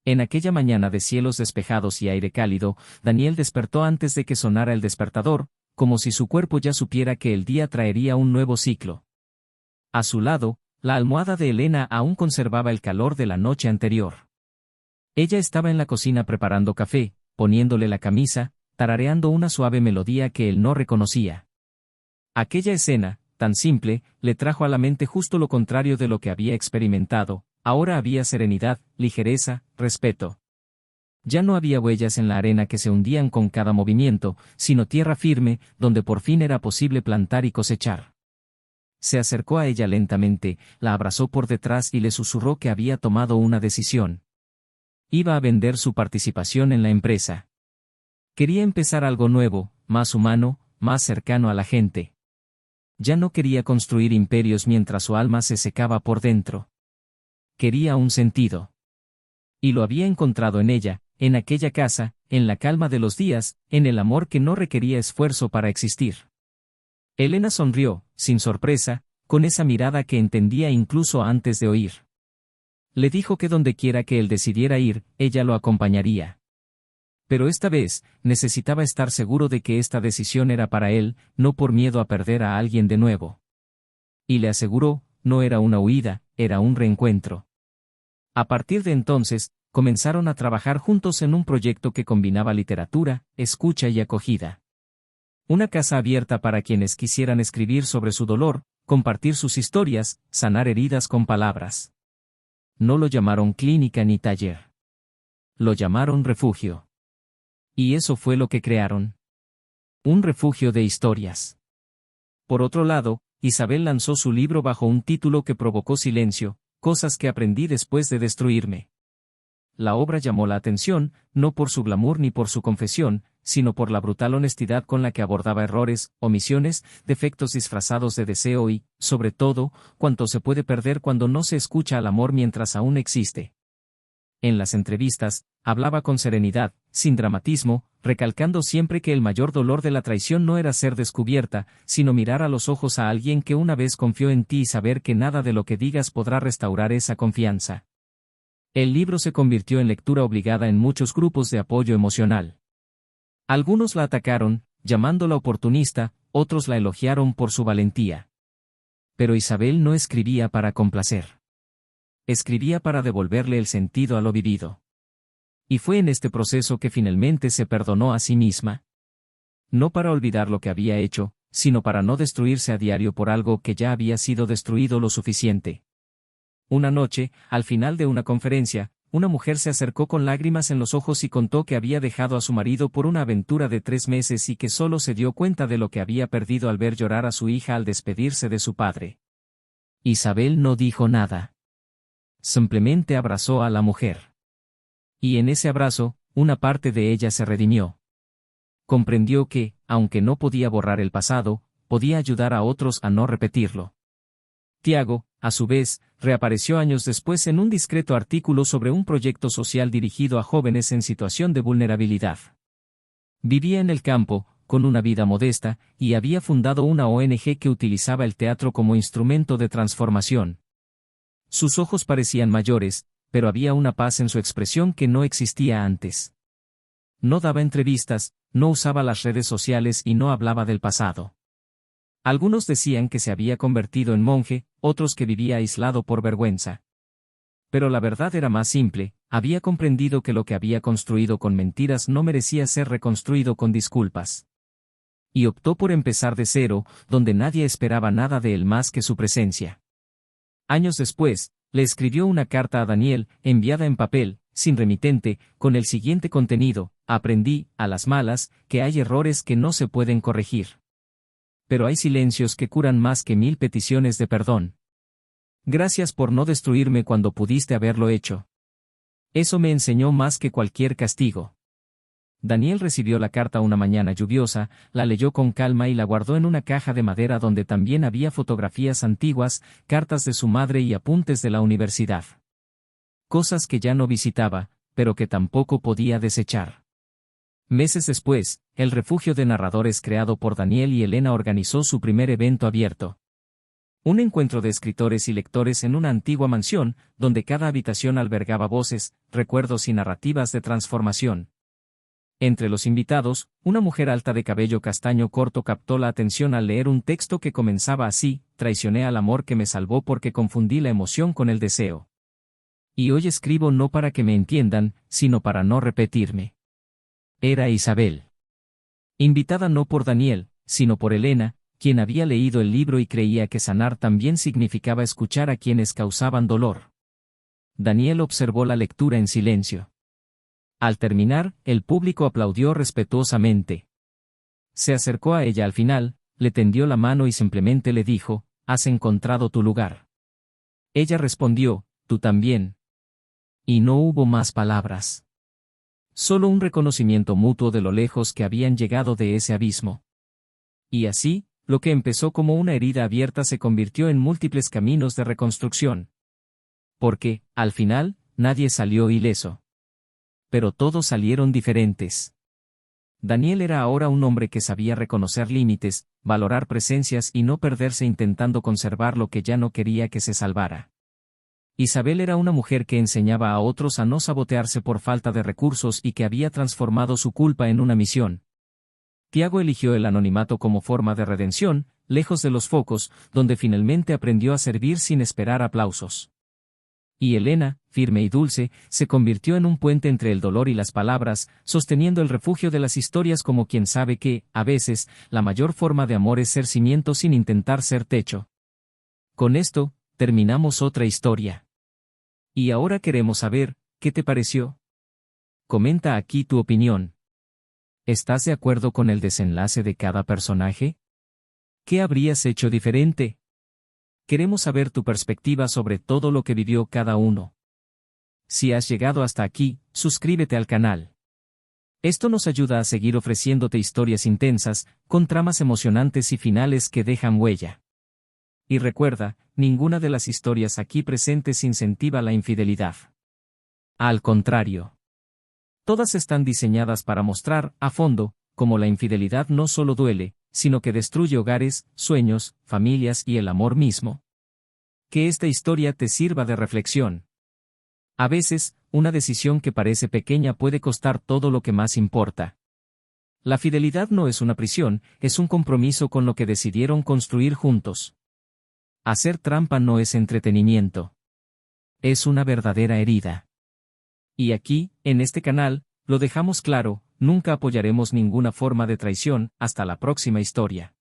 En aquella mañana de cielos despejados y aire cálido, Daniel despertó antes de que sonara el despertador, como si su cuerpo ya supiera que el día traería un nuevo ciclo. A su lado, la almohada de Elena aún conservaba el calor de la noche anterior. Ella estaba en la cocina preparando café, poniéndole la camisa, tarareando una suave melodía que él no reconocía. Aquella escena, tan simple, le trajo a la mente justo lo contrario de lo que había experimentado. Ahora había serenidad, ligereza, respeto. Ya no había huellas en la arena que se hundían con cada movimiento, sino tierra firme, donde por fin era posible plantar y cosechar. Se acercó a ella lentamente, la abrazó por detrás y le susurró que había tomado una decisión. Iba a vender su participación en la empresa. Quería empezar algo nuevo, más humano, más cercano a la gente. Ya no quería construir imperios mientras su alma se secaba por dentro. Quería un sentido. Y lo había encontrado en ella, en aquella casa, en la calma de los días, en el amor que no requería esfuerzo para existir. Elena sonrió, sin sorpresa, con esa mirada que entendía incluso antes de oír. Le dijo que donde quiera que él decidiera ir, ella lo acompañaría. Pero esta vez, necesitaba estar seguro de que esta decisión era para él, no por miedo a perder a alguien de nuevo. Y le aseguró, no era una huida, era un reencuentro. A partir de entonces, comenzaron a trabajar juntos en un proyecto que combinaba literatura, escucha y acogida. Una casa abierta para quienes quisieran escribir sobre su dolor, compartir sus historias, sanar heridas con palabras. No lo llamaron clínica ni taller. Lo llamaron refugio. Y eso fue lo que crearon. Un refugio de historias. Por otro lado, Isabel lanzó su libro bajo un título que provocó silencio, Cosas que aprendí después de destruirme. La obra llamó la atención, no por su glamour ni por su confesión, sino por la brutal honestidad con la que abordaba errores, omisiones, defectos disfrazados de deseo y, sobre todo, cuánto se puede perder cuando no se escucha al amor mientras aún existe. En las entrevistas, hablaba con serenidad, sin dramatismo, recalcando siempre que el mayor dolor de la traición no era ser descubierta, sino mirar a los ojos a alguien que una vez confió en ti y saber que nada de lo que digas podrá restaurar esa confianza. El libro se convirtió en lectura obligada en muchos grupos de apoyo emocional. Algunos la atacaron, llamándola oportunista, otros la elogiaron por su valentía. Pero Isabel no escribía para complacer. Escribía para devolverle el sentido a lo vivido. Y fue en este proceso que finalmente se perdonó a sí misma. No para olvidar lo que había hecho, sino para no destruirse a diario por algo que ya había sido destruido lo suficiente. Una noche, al final de una conferencia, una mujer se acercó con lágrimas en los ojos y contó que había dejado a su marido por una aventura de 3 meses y que solo se dio cuenta de lo que había perdido al ver llorar a su hija al despedirse de su padre. Isabel no dijo nada. Simplemente abrazó a la mujer. Y en ese abrazo, una parte de ella se redimió. Comprendió que, aunque no podía borrar el pasado, podía ayudar a otros a no repetirlo. Tiago, a su vez, reapareció años después en un discreto artículo sobre un proyecto social dirigido a jóvenes en situación de vulnerabilidad. Vivía en el campo, con una vida modesta, y había fundado una ONG que utilizaba el teatro como instrumento de transformación. Sus ojos parecían mayores, pero había una paz en su expresión que no existía antes. No daba entrevistas, no usaba las redes sociales y no hablaba del pasado. Algunos decían que se había convertido en monje, otros que vivía aislado por vergüenza. Pero la verdad era más simple, había comprendido que lo que había construido con mentiras no merecía ser reconstruido con disculpas. Y optó por empezar de cero, donde nadie esperaba nada de él más que su presencia. Años después, le escribió una carta a Daniel, enviada en papel, sin remitente, con el siguiente contenido: aprendí, a las malas, que hay errores que no se pueden corregir. Pero hay silencios que curan más que 1000 peticiones de perdón. Gracias por no destruirme cuando pudiste haberlo hecho. Eso me enseñó más que cualquier castigo. Daniel recibió la carta una mañana lluviosa, la leyó con calma y la guardó en una caja de madera donde también había fotografías antiguas, cartas de su madre y apuntes de la universidad. Cosas que ya no visitaba, pero que tampoco podía desechar. Meses después, el refugio de narradores creado por Daniel y Elena organizó su primer evento abierto. Un encuentro de escritores y lectores en una antigua mansión, donde cada habitación albergaba voces, recuerdos y narrativas de transformación. Entre los invitados, una mujer alta de cabello castaño corto captó la atención al leer un texto que comenzaba así: traicioné al amor que me salvó porque confundí la emoción con el deseo. Y hoy escribo no para que me entiendan, sino para no repetirme. Era Isabel. Invitada no por Daniel, sino por Elena, quien había leído el libro y creía que sanar también significaba escuchar a quienes causaban dolor. Daniel observó la lectura en silencio. Al terminar, el público aplaudió respetuosamente. Se acercó a ella al final, le tendió la mano y simplemente le dijo: has encontrado tu lugar. Ella respondió: tú también. Y no hubo más palabras. Solo un reconocimiento mutuo de lo lejos que habían llegado de ese abismo. Y así, lo que empezó como una herida abierta se convirtió en múltiples caminos de reconstrucción. Porque, al final, nadie salió ileso. Pero todos salieron diferentes. Daniel era ahora un hombre que sabía reconocer límites, valorar presencias y no perderse intentando conservar lo que ya no quería que se salvara. Isabel era una mujer que enseñaba a otros a no sabotearse por falta de recursos y que había transformado su culpa en una misión. Tiago eligió el anonimato como forma de redención, lejos de los focos, donde finalmente aprendió a servir sin esperar aplausos. Y Elena, firme y dulce, se convirtió en un puente entre el dolor y las palabras, sosteniendo el refugio de las historias como quien sabe que, a veces, la mayor forma de amor es ser cimiento sin intentar ser techo. Con esto, terminamos otra historia. Y ahora queremos saber, ¿qué te pareció? Comenta aquí tu opinión. ¿Estás de acuerdo con el desenlace de cada personaje? ¿Qué habrías hecho diferente? Queremos saber tu perspectiva sobre todo lo que vivió cada uno. Si has llegado hasta aquí, suscríbete al canal. Esto nos ayuda a seguir ofreciéndote historias intensas, con tramas emocionantes y finales que dejan huella. Y recuerda, ninguna de las historias aquí presentes incentiva la infidelidad. Al contrario. Todas están diseñadas para mostrar, a fondo, cómo la infidelidad no solo duele, sino que destruye hogares, sueños, familias y el amor mismo. Que esta historia te sirva de reflexión. A veces, una decisión que parece pequeña puede costar todo lo que más importa. La fidelidad no es una prisión, es un compromiso con lo que decidieron construir juntos. Hacer trampa no es entretenimiento. Es una verdadera herida. Y aquí, en este canal, lo dejamos claro, nunca apoyaremos ninguna forma de traición. Hasta la próxima historia.